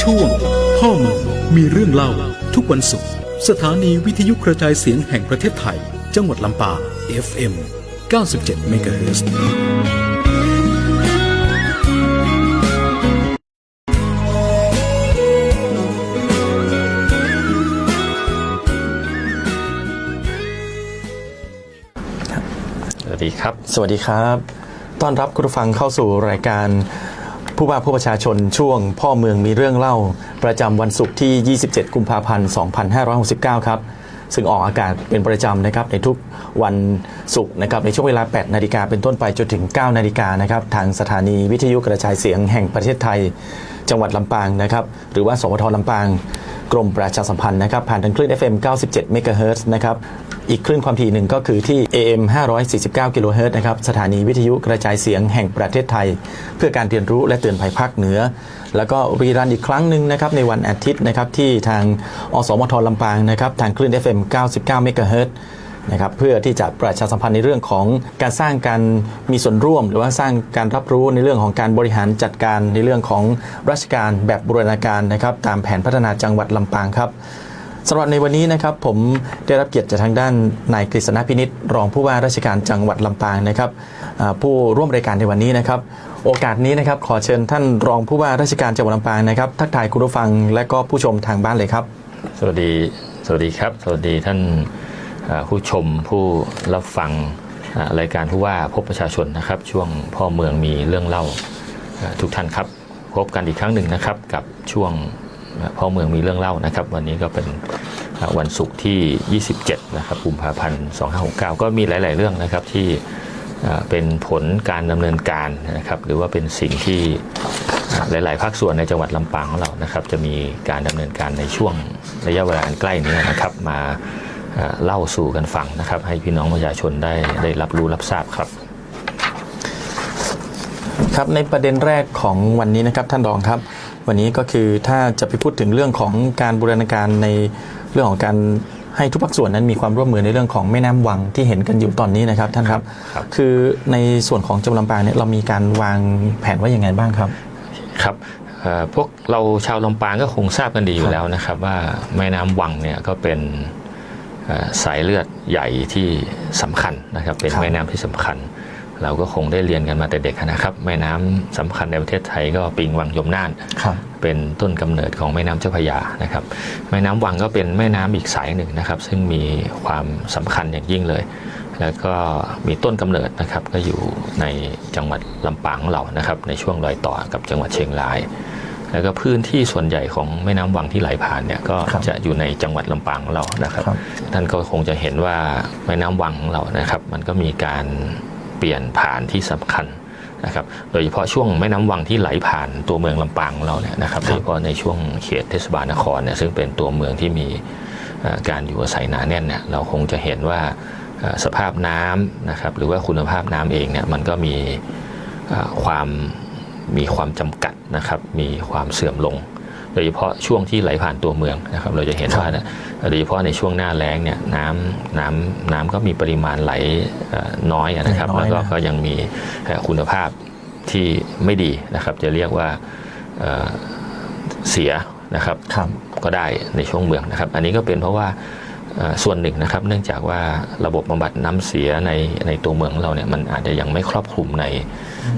ช่วงพ่อเมืองมีเรื่องเล่าทุกวันศุกร์สถานีวิทยุกระจายเสียงแห่งประเทศไทยจังหวัดลำปาง FM 97 เมกะเฮิรตซ์สวัสดีครับ สวัสดีครับต้อนรับคุณผู้ฟังเข้าสู่รายการผู้ว่าผู้ประชาชนช่วงพ่อเมืองมีเรื่องเล่าประจำวันศุกร์ที่ 27 กุมภาพันธ์ 2569 ครับซึ่งออกอากาศเป็นประจำนะครับในทุกวันศุกร์นะครับในช่วงเวลา 8 นาฬิกาเป็นต้นไปจนถึง 9 นาฬิกานะครับทางสถานีวิทยุกระจายเสียงแห่งประเทศไทยจังหวัดลำปางนะครับหรือว่าสวท.ลำปางกรมประชาสัมพันธ์นะครับผ่านทางคลื่น FM 97 เมกะเฮิรตซ์นะครับอีกคลื่นความถี่หนึ่งก็คือที่ AM 549 กิโลเฮิรตซ์นะครับสถานีวิทยุกระจายเสียงแห่งประเทศไทยเพื่อการเรียนรู้และเตือนภัยภาคเหนือแล้วก็รีรันอีกครั้งหนึ่งนะครับในวันอาทิตย์นะครับที่ทางอสมท.ลำปางนะครับทางคลื่น FM 99 เมกะเฮิรตซ์นะครับเพื่อที่จะประชาสัมพันธ์ในเรื่องของการสร้างการมีส่วนร่วมหรือว่าสร้างการรับรู้ในเรื่องของการบริหารจัดการในเรื่องของราชการแบบบูรณาการนะครับตามแผนพัฒนาจังหวัดลำปางครับสำหรับในวันนี้นะครับผมได้รับเกียรติจากทางด้านนายกฤษณพินิจรองผู้ว่าราชการจังหวัดลำปางนะครับผู้ร่วมรายการในวันนี้นะครับโอกาสนี้นะครับขอเชิญท่านรองผู้ว่าราชการจังหวัดลำปางนะครับทักทายคุณผู้ฟังและก็ผู้ชมทางบ้านเลยครับสวัสดีครับสวัสดีท่านผู้ชมผู้รับฟังรายการผู้ว่าพบประชาชนนะครับช่วงพ่อเมืองมีเรื่องเล่าทุกท่านครับพบกันอีกครั้งหนึ่งนะครับกับช่วงพ่อเมืองมีเรื่องเล่านะครับวันนี้ก็เป็นวันศุกร์ที่ 27 นะครับกุมภาพันธ์ 2569 ก็มีหลายๆเรื่องนะครับที่เป็นผลการดำเนินการนะครับหรือว่าเป็นสิ่งที่หลายๆภาคส่วนในจังหวัดลำปางของเรานะครับจะมีการดำเนินการในช่วงระยะเวลาอันใกล้นี้นะครับมาเล่าสู่กันฟังนะครับให้พี่น้องประชาชนได้รับรู้รับทราบครับครับในประเด็นแรกของวันนี้นะครับท่านรองครับวันนี้ก็คือถ้าจะไปพูดถึงเรื่องของการบูรณาการในเรื่องของการให้ทุกภาคส่วนนั้นมีความร่วมมือในเรื่องของแม่น้ำวังที่เห็นกันอยู่ตอนนี้นะครับท่านครับคือในส่วนของจังหวัดลำปางเนี่ยเรามีการวางแผนไว้ยังไงบ้างครับครับพวกเราชาวลำปางก็คงทราบกันดีอยู่แล้วนะครับว่าแม่น้ำวังเนี่ยก็เป็นสายเลือดใหญ่ที่สำคัญนะครับเป็นแม่น้ำที่สำคัญเราก็คงได้เรียนกันมาแต่เด็กนะครับแม่น้ำสำคัญในประเทศไทยก็ปิงวังยมน่านเป็นต้นกำเนิดของแม่น้ำเจ้าพระยานะครับแม่น้ำวังก็เป็นแม่น้ำอีกสายหนึ่งนะครับซึ่งมีความสำคัญอย่างยิ่งเลยแล้วก็มีต้นกำเนิดนะครับก็อยู่ในจังหวัดลำปางของเรานะครับในช่วงรอยต่อกับจังหวัดเชียงรายแล้วก็พื้นที่ส่วนใหญ่ของแม่น้ำวังที่ไหลผ่านเนี่ยก็จะอยู่ในจังหวัดลำปางของเรานะครับท่านก็คงจะเห็นว่าแม่น้ำวังของเรานะครับมันก็มีการเปลี่ยนผ่านที่สำคัญนะครับโดยเฉพาะช่วงแม่น้ำวังที่ไหลผ่านตัวเมืองลำปางของเราเนี่ยนะครับโดยเฉพาะในช่วงเขตเทศบาลนครเนี่ยซึ่งเป็นตัวเมืองที่มีการอยู่อาศัยหนาแน่นเนี่ยเราคงจะเห็นว่าสภาพน้ำนะครับหรือว่าคุณภาพน้ำเองเนี่ยมันก็มีความจำกัดนะครับมีความเสื่อมลงโดยเฉพาะช่วงที่ไหลผ่านตัวเมืองนะครับเราจะเห็นว่าโดยเฉพาะในช่วงหน้าแล้งเนี่ยน้ำก็มีปริมาณไหลน้อยนะครับแล้วก็ยังมีคุณภาพที่ไม่ดีนะครับจะเรียกว่าเสียนะครับก็ได้ในช่วงเมืองนะครับอันนี้ก็เป็นเพราะว่าส่วนหนึ่งนะครับเนื่องจากว่าระบบบำบัดน้ำเสียในตัวเมืองเราเนี่ยมันอาจจะยังไม่ครอบคลุม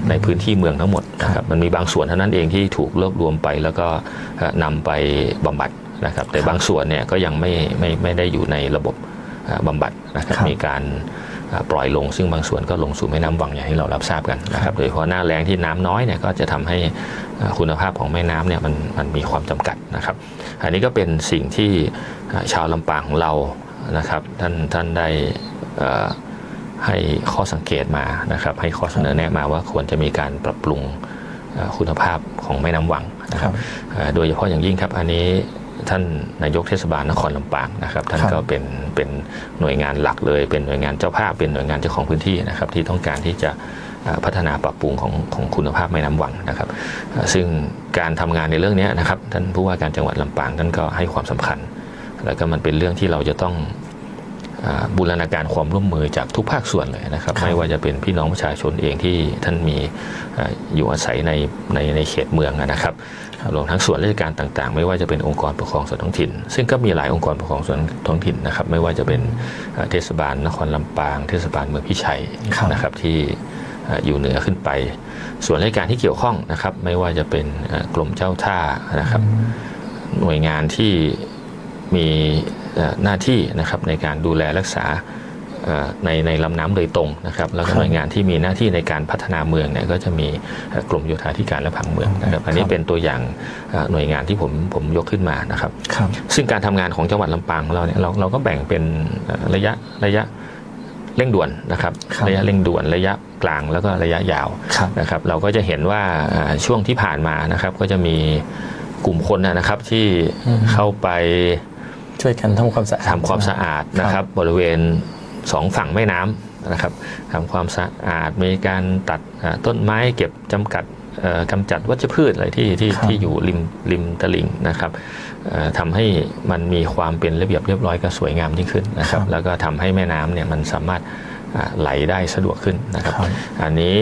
ในพื้นที่เมืองทั้งหมดนะครับมันมีบางส่วนเท่านั้นเองที่ถูกรวบรวมไปแล้วก็นำไปบำบัดนะครับแต่บางส่วนเนี่ยก็ยังไม่ได้อยู่ในระบบบำบัดนะครับมีการปล่อยลงซึ่งบางส่วนก็ลงสู่แม่น้ำวังอย่างที่เรารับทราบกันนะครับโดยเฉพาะหน้าแล้งที่น้ำน้อยเนี่ยก็จะทำให้คุณภาพของแม่น้ำเนี่ยมันมีความจำกัดนะครับอันนี้ก็เป็นสิ่งที่ชาวลำปางของเรานะครับท่านได้ให้ข้อสังเกตมานะครับให้ข้อเสนอแนะมาว่าควรจะมีการปรับปรุงคุณภาพของแม่น้ำวังนะครับโดยเฉพาะอย่างยิ่งครับอันนี้ท่านนายกเทศบาลนครลำปางนะครับท่านก็เป็นหน่วยงานหลักเลยเป็นหน่วยงานเจ้าภาพเป็นหน่วยงานเจ้าของพื้นที่นะครับที่ต้องการที่จะพัฒนาปรับปรุงของคุณภาพแม่น้ำวังนะครับซึ่งการทำงานในเรื่องนี้นะครับท่านผู้ว่าการจังหวัดลำปางท่านก็ให้ความสำคัญแล้วก็มันเป็นเรื่องที่เราจะต้อง บูรณาการความร่วมมือจากทุกภาคส่วนเลยนะครับไม่ว่าจะเป็นพี่น้องประชาชนเองที่ท่านมีอยู่อาศัยในเขตเมืองนะครับรวมทั้งส่วนราชการต่างๆไม่ว่าจะเป็นองค์กรปกครองส่วนท้องถิ่นซึ่งก็มีหลายองค์กรปกครองส่วนท้องถิ่นนะครับไม่ว่าจะเป็นเทศบาลนครลำปางเทศบาลเมืองพิชัยนะครับที่อยู่เหนือขึ้นไปส่วนราชการที่เกี่ยวข้องนะครับไม่ว่าจะเป็นกรมเจ้าท่านะครับหน่วยงานที่มีหน้าที่นะครับในการดูแลรักษาในลำน้ำโดยตรงนะครับแล้วก็หน่วยงานที่มีหน้าที่ในการพัฒนาเมืองเนี่ยก็จะมีกรมโยธาธิการและผังเมืองนะครับอันนี้เป็นตัวอย่างหน่วยงานที่ผมยกขึ้นมานะครับซึ่งการทำงานของจังหวัดลำปางของเราเนี่ยเราก็แบ่งเป็นระยะเร่งด่วนนะครับระยะเร่งด่วนระยะกลางแล้วก็ระยะยาวนะครับเราก็จะเห็นว่าช่วงที่ผ่านมานะครับก็จะมีกลุ่มคนนะครับที่เข้าไปช่วยกันทำความสะอาดนะครับบริเวณ2ฝั่งแม่น้ำนะครับทำความสะอาดมีการตัดต้นไม้เก็บกำจัดวัชพืชอะไรที่อยู่ริมตลิ่งนะครับทำให้มันมีความเป็นระเบียบเรียบร้อยก็สวยงามยิ่งขึ้นนะครับแล้วก็ทำให้แม่น้ำเนี่ยมันสามารถไหลได้สะดวกขึ้นนะครับอันนี้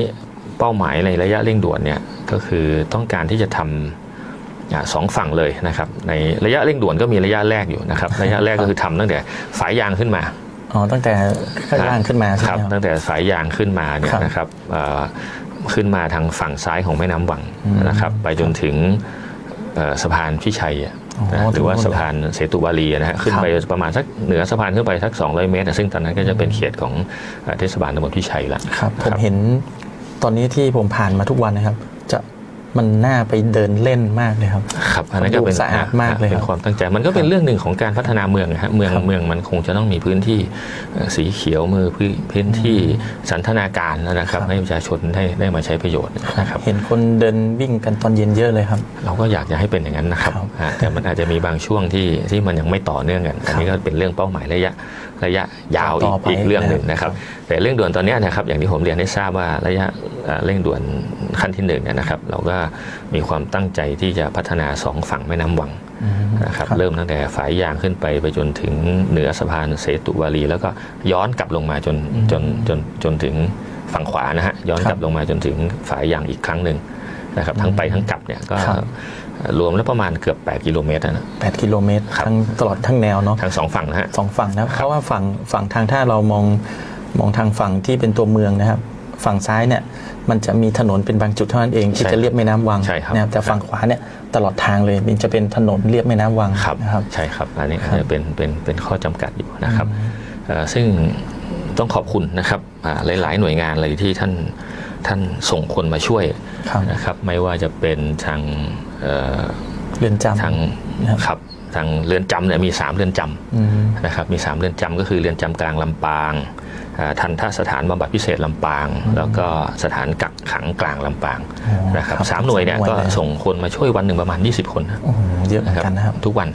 เป้าหมายในระยะเร่งด่วนเนี่ยก็คือต้องการที่จะทำสองฝั่งเลยนะครับในระยะเร่งด่วนก็มีระยะแรกอยู่นะครับระยะแรกก็คือทำตั้งแต่ฝายยางขึ้นมาตั้งแต่ฝายยางขึ้นมาครับตั้งแต่ฝายยางขึ้นมาเนี่ยนะครับขึ้นมาทางฝั่งซ้ายของแม่น้ำวังนะครับไปจนถึงสะพานพิชัยหรือว่าสะพานเสตุวารีนะฮะขึ้นไปประมาณสักเหนือสะพานขึ้นไปสัก200 เมตรซึ่งตอนนั้นก็จะเป็นเขตของเทศบาลตำบลพิชัยแล้วผมเห็นตอนนี้ที่ผมผ่านมาทุกวันนะครับมันน่าไปเดินเล่นมากเลยครับครับอันนั้นก็เป็นสะอาดมากเลยเป็นความตั้งใจมันก็เป็นเรื่องหนึ่งของการพัฒนาเมืองนะฮะเมืองมันคงจะต้องมีพื้นที่สีเขียวพื้นที่สันทนาการนะครับให้ประชาชนได้มาใช้ประโยชน์นะครับเห็นคนเดินวิ่งกันตอนเย็นเยอะเลยครับเราก็อยากจะให้เป็นอย่างนั้นนะครับแต่มันอาจจะมีบางช่วงที่มันยังไม่ต่อเนื่องกันอันนี้ก็เป็นเรื่องเป้าหมายระยะยาวอีกเรื่องหนึ่งนะครับแต่เรื่องด่วนตอนนี้นะครับอย่างที่ผมเรียนให้ทราบว่าระยะเร่งด่วนขั้นที่1เนี่ยนะครับเราก็มีความตั้งใจที่จะพัฒนา2ฝั่งแม่น้ำวังนะครับเริ่มตั้งแต่ฝายยางขึ้นไปจนถึงเหนือสะพานเสตุวารีแล้วก็ย้อนกลับลงมาจนถึงฝั่งขวานะฮะย้อนกลับลงมาจนถึงฝายยางอีกครั้งหนึ่งนะครับทั้งไปทั้งกลับเนี่ยก็รวมแล้วประมาณเกือบ8 กิโลเมตรนะ8 กิโลเมตรทั้งตลอดทั้งแนวเนาะทั้ง2ฝั่งนะฮะ2ฝั่งนะเพราะว่าฝั่งทางถ้าเรามองทางฝั่งที่เป็นตัวเมืองนะครับฝั่งซ้ายเนี่ยมันจะมีถนนเป็นบางจุดเท่านั้นเองที่จะเลียบแม่น้ำวังนะครับแต่ฝั่งขวาเนี่ยตลอดทางเลยมันจะเป็นถนนเลียบแม่น้ำวังนะครับใช่ครับอันนี้เป็นข้อจำกัดอยู่นะครับซึ่งต้องขอบคุณนะครับหลายๆหน่วยงานเลยที่ท่านส่งคนมาช่วยนะครับไม่ว่าจะเป็นทางเรือนจำทางเรือนจำเนี่ยมี3เรือนจำนะครับมี3เรือนจำก็คือเรือนจำกลางลำปางทันทสถานบำบัดพิเศษลำปางแล้วก็สถานกักขังกลางลำปางนะครับ3หน่วยเนี่ยก็ส่งคนมาช่วยวันหนึ่งประมาณ20 คนเยอะเหมือนกันนะครับทุกวัน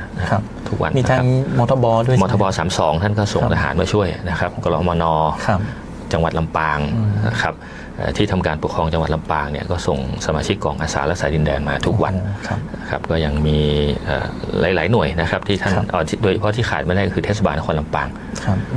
ทุกวันมีทางมทบด้วยมทบ32ท่านก็ส่งทหารมาช่วยนะครับกรมน.จังหวัดลำปางนะครับที่ทำการปกครองจังหวัดลำปางเนี่ยก็ส่งสมาชิกกองอาสารักษาดินแดนมาทุกวันครับก็ยังมีหลายๆหน่วยนะครับที่ท่านโดยเฉพาะที่ขาดไม่ได้คือเทศบาลนครลำปาง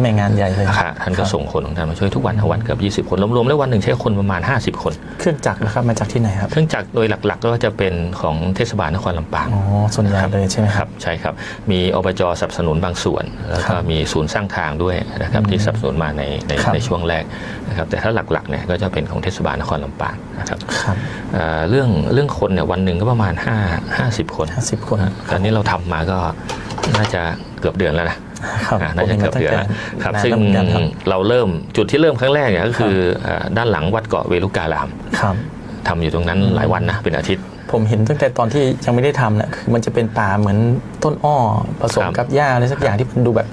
แม่งานใหญ่เลยท่านก็ส่งคนของท่านมาช่วยทุกวันเกือบ20 คนรวมๆแล้ววันหนึ่งใช้คนประมาณ50 คนเครื่องจักรนะครับมาจากที่ไหนครับเครื่องจักรโดยหลักๆก็จะเป็นของเทศบาลนครลำปางส่วนใหญ่เลยใช่ไหมครับใช่ครับมีอบจ.สนับสนุนบางส่วนแล้วก็มีศูนย์สร้างทางด้วยนะครับที่สนับสนุนมาในช่วงแรกนะครับแต่ถ้าหลักๆเนี่ยก็จะเป็นของเทศบาลนครลำปางนะครับเรื่องคนเนี่ยวันหนึ่งก็ประมาณ50 คนตอนนี้เราทำมาก็น่าจะเกือบเดือนแล้วนะน่าจะเกือบเดือนแล้วครับซึ่งเราเริ่มจุดที่เริ่มครั้งแรกเนี่ยก็คือด้านหลังวัดเกาะเวลุการามทำอยู่ตรงนั้นหลายวันนะเป็นอาทิตย์ผมเห็นตั้งแต่ตอนที่ยังไม่ได้ทำเนี่ยคือมันจะเป็นป่าเหมือนต้นอ้อผสมกับหญ้าอะไรสักอย่างที่มันดูแบบ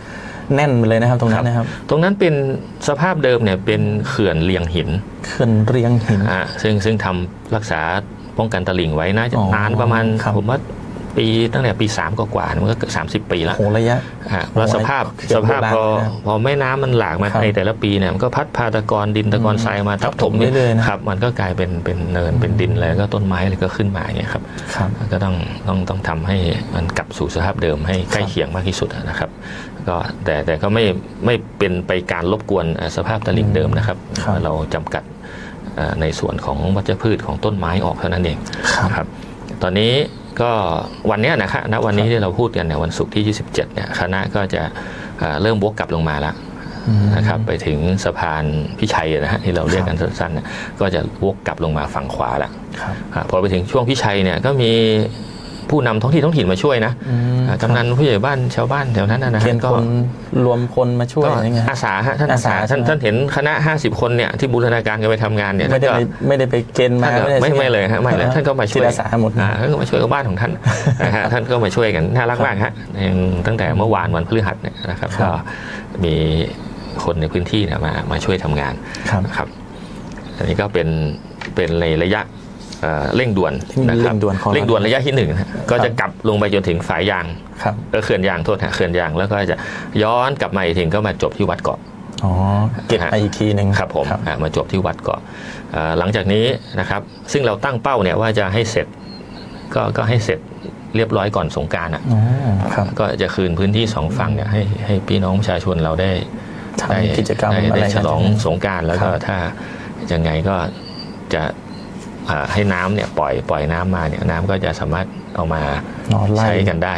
แน่นเลยนะครับตรงนั้นนะครับตรงนั้นเป็นสภาพเดิมเนี่ยเป็นเขื่อนเรียงหินซึ่งทำรักษาป้องกันตลิ่งไว้น่าจะนานประมาณผมว่าตั้งแต่ปี3กว่าๆมันก็30 ปีแล้วโหระยะแล้วสภาพพอแม่น้ำมันหลากมาในแต่ละปีเนี่ยมันก็พัดพาตะกอนดินตะกอนทรายมาทับถมครับมันก็กลายเป็นเนินเป็นดินแล้วก็ต้นไม้อะไรก็ขึ้นมาอย่างเงี้ยครับก็ต้องทำให้มันกลับสู่สภาพเดิมให้ใกล้เคียงมากที่สุดนะครับ ก็แต่ก็ไม่เป็นไปการรบกวนสภาพตลิ่งเดิมนะครับเราจำกัดในส่วนของวัชพืชของต้นไม้ออกเท่านั้นเองครับตอนนี้ก็วันนี้นะครับณวันนี้ที่เราพูดกันเนี่ยวันศุกร์ที่27เนี่ยคณะก็จะเริ่มวกกลับลงมาแล้วนะครับไปถึงสะพานพิชัยนะฮะที่เราเรียกกันสั้นๆก็จะวกกลับลงมาฝั่งขวาแล้วพอไปถึงช่วงพิชัยเนี่ยก็มีผู้นำท้องถิ่นมาช่วยนะกำนันผู้ใหญ่บ้านชาวบ้านแถวนั้นนะฮะก็รวมคนมาช่วยอะไรเงี้ยอาสาฮะท่านอาสาท่านเห็นคณะ50คนเนี่ยที่บูรณาการกันไปทำงานเนี่ยไม่ได้ไปเกณฑ์มาไม่เลยฮะไม่เลยท่านก็มาช่วยอาสาหมดท่านก็มาช่วยกับบ้านของท่านนะฮะท่านก็มาช่วยกันน่ารักมากฮะตั้งแต่เมื่อวานวันพฤหัสเนี่ยนะครับก็มีคนในพื้นที่เนี่ยมาช่วยทำงานครับอันนี้ก็เป็นในระยะเร่งด่วนนะครับเร่งด่วนระยะที่1ก็จะกลับลงไปจนถึงฝายยางเขื่อนยางโทษนะเขื่อนยางแล้วก็จะย้อนกลับมาอีกทีก็มาจบที่วัดเกาะเก็บไปอีกทีนึงครับผมมาจบที่วัดเกาะหลังจากนี้นะครับซึ่งเราตั้งเป้าเนี่ยว่าจะให้เสร็จก็ให้เสร็จเรียบร้อยก่อนสงกรานต์ก็จะคืนพื้นที่2ฝั่งเนี่ยให้พี่น้องประชาชนเราได้กิจกรรมได้ฉลองสงกรานต์แล้วก็ถ้ายังไงก็จะให้น้ำเนี่ยปล่อยน้ำมาเนี่ยน้ำก็จะสามารถเอามาใช้กันได้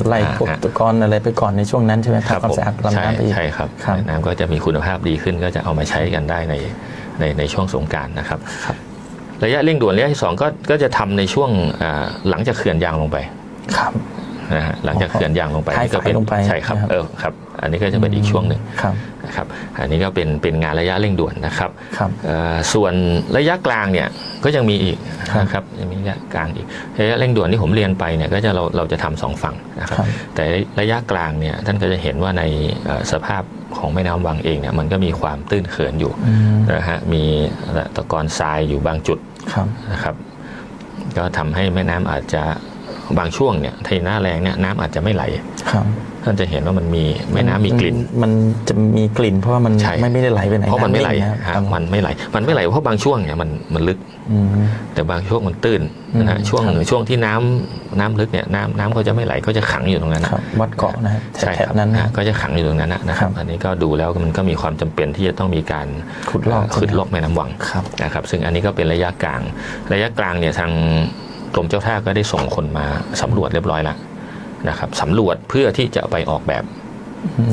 ไล่พวกตะกอนอะไรไปก่อนในช่วงนั้นใช่ไหมครับความสะอาดลำน้ำไปใช่ครับน้ำก็จะมีคุณภาพดีขึ้นก็จะเอามาใช้กันได้ในช่วงสงกรานต์นะครับระยะเร่งด่วนระยะที่2ก็จะทำในช่วงหลังจากเขื่อนยางลงไปนะฮะหลังจากเขื่อนยางลงไปก็เป็นใช่ครับครับอันนี้ก็จะเป็นอีกช่วงหนึ่งนะครับอันนี้ก็เป็นงานระยะเร่งด่วนนะครับส่วนระยะกลางเนี่ยก็ยังมีอีกนะครับยังมีระยะกลางอีกระยะเร่งด่วนที่ผมเรียนไปเนี่ยก็จะเราจะทำ2ฝั่งนะครับแต่ระยะกลางเนี่ยท่านก็จะเห็นว่าในสภาพของแม่น้ำวังเองเนี่ยมันก็มีความตื้นเขินอยู่นะฮะมีตะกอนทรายอยู่บางจุดนะครับก็ทำให้แม่น้ำอาจจะบางช่วงเนี่ยที่หน้าแรงเนี่ยน้ำอาจจะไม่ไหลท่านจะเห็นว่ามันมีแม่น้ำมีกลิ่นมันจะมีกลิ่นเพราะว่ามันไม่ได้ไหลไปไหนเพราะมันไม่ไหลมันไม่ไหลเพราะบางช่วงเนี่ยมันลึกแต่บางช่วงมันตื้นนะช่วงที่น้ำลึกเนี่ยน้ำก็จะไม่ไหลก็จะขังอยู่ตรงนั้นวัดเกาะนะใช่ครับก็จะขังอยู่ตรงนั้นนะครับอันนี้ก็ดูแล้วมันก็มีความจำเป็นที่จะต้องมีการขุดลอกแม่น้ำวังนะครับซึ่งอันนี้ก็เป็นระยะกลางเนี่ยทางกรมเจ้าท่าก็ได้ส่งคนมาสำรวจเรียบร้อยแล้วนะครับสำรวจเพื่อที่จะไปออกแบบ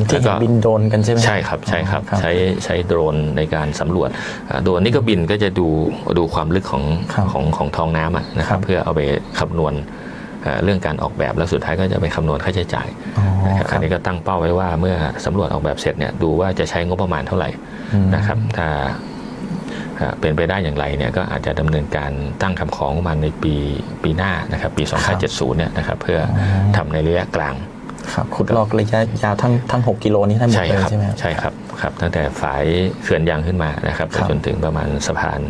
ที่บินโดรนกันใช่ไหมใช่ครับใช้โดรนในการสำรวจโดรนนี่ก็บินก็จะดูความลึกของท้องน้ำนะครับเพื่อเอาไปคำนวณเรื่องการออกแบบแล้วสุดท้ายก็จะไปคำนวณค่าใช้จ่ายอันนี้ก็ตั้งเป้าไว้ว่าเมื่อสำรวจออกแบบเสร็จเนี่ยดูว่าจะใช้งบประมาณเท่าไหร่นะครับถ้าเป็นไปได้อย่างไรเนี่ยก็อาจจะดำเนินการตั้งคำของมันในปีหน้านะครับปี2570เนี่ยนะครับเพื่อทำในระยะกลางขุดลอกระยะยาวทั้ง6กิโลนี้ทั้งหมดเลยใช่ไหมใช่ครับตั้งแต่ฝายเขื่อนยางขึ้นมานะครับจนถึงประมาณสะพาน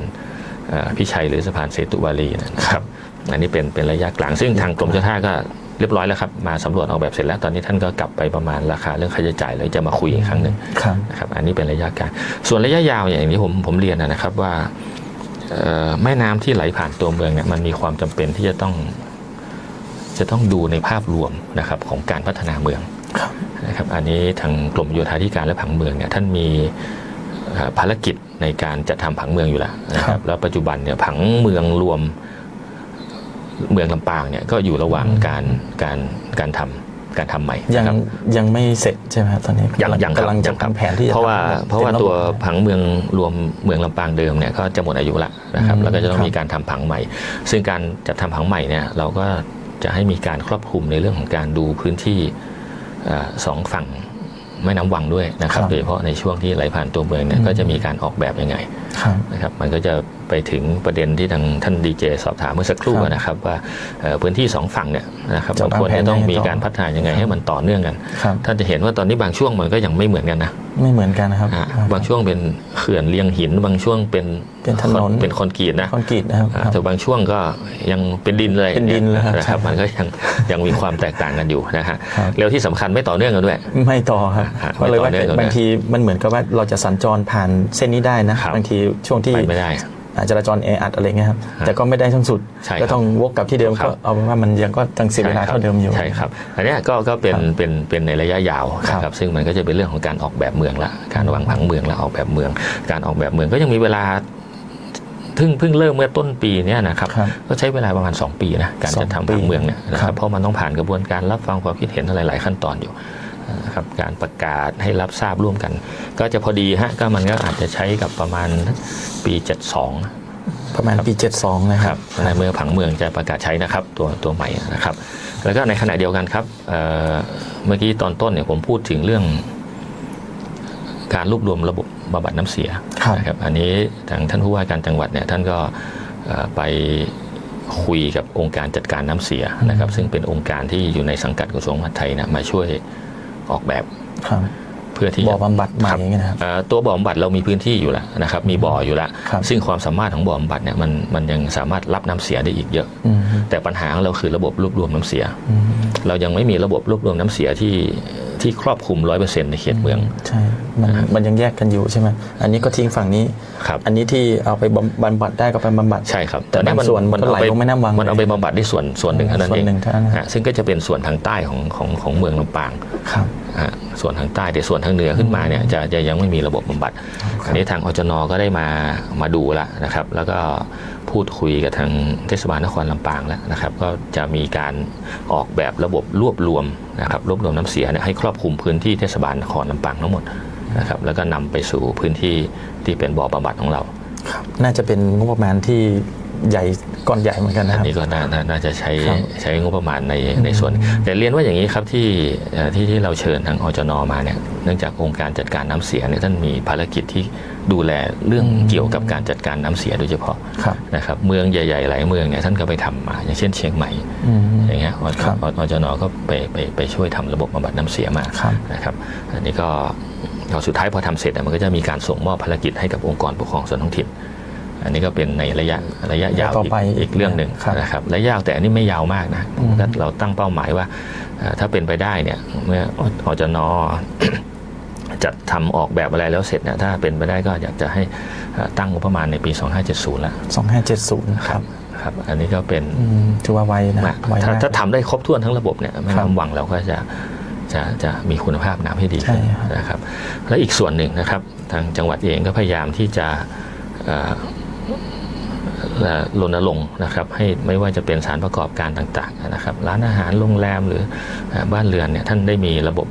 พิชัยหรือสะพานเสตุวารีนะครับอันนี้เป็นระยะกลางซึ่งทางกรมเจ้าท่าก็เรียบร้อยแล้วครับมาสำรวจออกแบบเสร็จแล้วตอนนี้ท่านก็กลับไปประมาณราคาเรื่องค่าใช้จ่ายเลยจะมาคุยอีกครั้งหนึ่งนะครับอันนี้เป็นระยะกลางส่วนระยะยาวอย่างที่ผมเรียนนะครับว่าแม่น้ำที่ไหลผ่านตัวเมืองเนี่ยมันมีความจำเป็นที่จะต้องดูในภาพรวมนะครับของการพัฒนาเมืองนะครับอันนี้ทางกรมโยธาธิการและผังเมืองเนี่ยท่านมีภารกิจในการจัดทำผังเมืองอยู่แล้วนะครับแล้วปัจจุบันเนี่ยผังเมืองรวมเมืองลำปางเนี่ยก็อยู่ระหว่างการทำใหม่ยังไม่เสร็จใช่ไหมครับตอนนี้ยังกำลังจะทำแผนที่เพราะว่าตัวผังเมืองรวมเมืองลำปางเดิมเนี่ยก็จะหมดอายุละนะครับแล้วก็จะต้องมีการทำผังใหม่ซึ่งการจัดทำผังใหม่เนี่ยเราก็จะให้มีการครอบคลุมในเรื่องของการดูพื้นที่2ฝั่งแม่น้ำวังด้วยนะครับโดยเฉพาะในช่วงที่ไหลผ่านตัวเมืองเนี่ยก็จะมีการออกแบบยังไงนะครับมันก็จะไปถึงประเด็นที่ทางท่านดีเจสอบถามเมื่อสักครู่นะครับว่าพื้นที่2ฝั่งเนี่ยนะครับบางคนจะต้องมีการพัฒนายังไงให้มันต่อเนื่องกันท่านจะเห็นว่าตอนนี้บางช่วงมันก็ยังไม่เหมือนกันนะไม่เหมือนกันนะครับบางช่วงเป็นเขื่อนเรียงหินบางช่วงเป็นถนนเป็นคอนกรีตนะครับแต่บางช่วงก็ยังเป็นดินเลยนะครับมันก็ยังมีความแตกต่างกันอยู่นะฮะแล้วที่สำคัญไม่ต่อเนื่องกันด้วยไม่ต่อครับเพราะเลยว่าบางทีมันเหมือนกับว่าเราจะสัญจรผ่านเส้นนี้ได้นะบางทีช่วงที่ไม่ได้ จราจรแออัดอะไรเงี้ยครับแต่ก็ไม่ได้ทั้งสุดก็ต้องวกกลับที่เดิมก็เอาเป็นว่ามันยังก็ตั้งเสียเวลาเท่าเดิมอยู่ใช่ครับอันนี้ก็เป็นในระยะยาวนะครับซึ่งมันก็จะเป็นเรื่องของการออกแบบเมืองละการวางผังเมืองและออกแบบเมืองการออกแบบเมืองก็ยังมีเวลาเพิ่งเริ่มเมื่อต้นปีนี้นะครับก็ใช้เวลาประมาณ2 ปีนะการจะทำผังเมืองเนี่ยนะครับเพราะมันต้องผ่านกระบวนการรับฟังความคิดเห็นหลายๆขั้นตอนอยู่นะครับการประกาศให้รับทราบร่วมกันก็จะพอดีฮะก็มันก็อาจจะใช้กับประมาณปี72ประมาณปี72นะครับในเมื่อผังเมืองจะประกาศใช้นะครับตัวใหม่นะครับแล้วก็ในขณะเดียวกันครับเมื่อกี้ตอนต้นเนี่ยผมพูดถึงเรื่องการรวบรวมระบบบำบัดน้ำเสียนะครับอันนี้ทางท่านผู้ว่าการจังหวัดเนี่ยท่านก็ไปคุยกับองค์การจัดการน้ำเสียนะครับซึ่งเป็นองค์การที่อยู่ในสังกัดกระทรวงมหาดไทยนะมาช่วยออกแบบเพื่อที่บ่อบำบัดใหม่อย่างเงี้ยนะครับตัวบ่อบำบัดเรามีพื้นที่อยู่แล้วนะครับมีบ่ออยู่แล้วซึ่งความสามารถของบ่อบำบัดเนี่ยมันยังสามารถรับน้ำเสียได้อีกเยอะแต่ปัญหาของเราคือระบบรวบรวมน้ำเสียเรายังไม่มีระบบรวบรวมน้ำเสียที่ครอบคลุม 100% ในเขตเมืองใช่มันยังแยกกันอยู่ใช่ไหมอันนี้ก็ทิ้งฝั่งนี้อันนี้ที่เอาไปบำบัดได้ก็ไปบำบัดใช่ครับแต่บางส่วนมันไหลลงแม่น้ำวังมันเอาไปบำบัดได้ส่วนหนึ่งเท่านั้นเองซึ่งก็จะเป็นส่วนทางใต้ของเมืองลำปางส่วนทางใต้แต่ส่วนทางเหนือขึ้นมาเนี่ยจะยังไม่มีระบบบำบัดอันนี้ทางอจน.ก็ได้มาดูแล้วนะครับแล้วก็พูดคุยกับทางเทศบาลนครลำปางแล้วนะครับก็จะมีการออกแบบระบบรวบรวมนะครับรวบรวมน้ำเสียเนี่ยให้ครอบคลุมพื้นที่เทศบาลนครลำปางทั้งหมดนะครับแล้วก็นำไปสู่พื้นที่ที่เป็นบ่อบำบัดของเราน่าจะเป็นงบประมาณที่ใหญ่ก้อนใหญ่เหมือนกันนะครับอันนี้ก็น่าจะใช้งบประมาณในส่วนแต่เรียนว่าอย่างนี้ครับที่เราเชิญทางอจน.มาเนี่ยเนื่องจากองค์การจัดการน้ำเสียเนี่ยท่านมีภารกิจที่ดูแลเรื่องเกี่ยวกับการจัดการน้ำเสียโดยเฉพาะนะครับเมืองใหญ่ๆหลายเมืองเนี่ยท่านก็ไปทำมาอย่างเช่นเชียงใหม่อย่างเงี้ยอจน.ก็ไปช่วยทำระบบบำบัดน้ำเสียมานะครับอันนี้ก็สุดท้ายพอทำเสร็จมันก็จะมีการส่งมอบภารกิจให้กับองค์กรปกครองส่วนท้องถิ่นอันนี้ก็เป็นในระยะยาวอีกเรื่องหนึ่งนะครับระยะยาวแต่อันนี้ไม่ยาวมากนะเราตั้งเป้าหมายว่าถ้าเป็นไปได้เนี่ยเมื่ออจน.จัดทำออกแบบอะไรแล้วเสร็จเนี่ยถ้าเป็นไปได้ก็อยากจะให้ตั้งงบประมาณในปี2570แล้ว2570ครับอันนี้ก็เป็นถือว่าไวนะถ้าทำได้ครบถ้วนทั้งระบบเนี่ยแม่น้ำวังเราก็จะมีคุณภาพน้ำให้ดีนะครับและอีกส่วนหนึ่งนะครับทางจังหวัดเองก็พยายามที่จะรณรงค์นะครับให้ไม่ว่าจะเป็นสถานประกอบการต่างๆนะครับร้านอาหารโรงแรมหรือบ้านเรือนเนี่ยท่านได้มีระบบ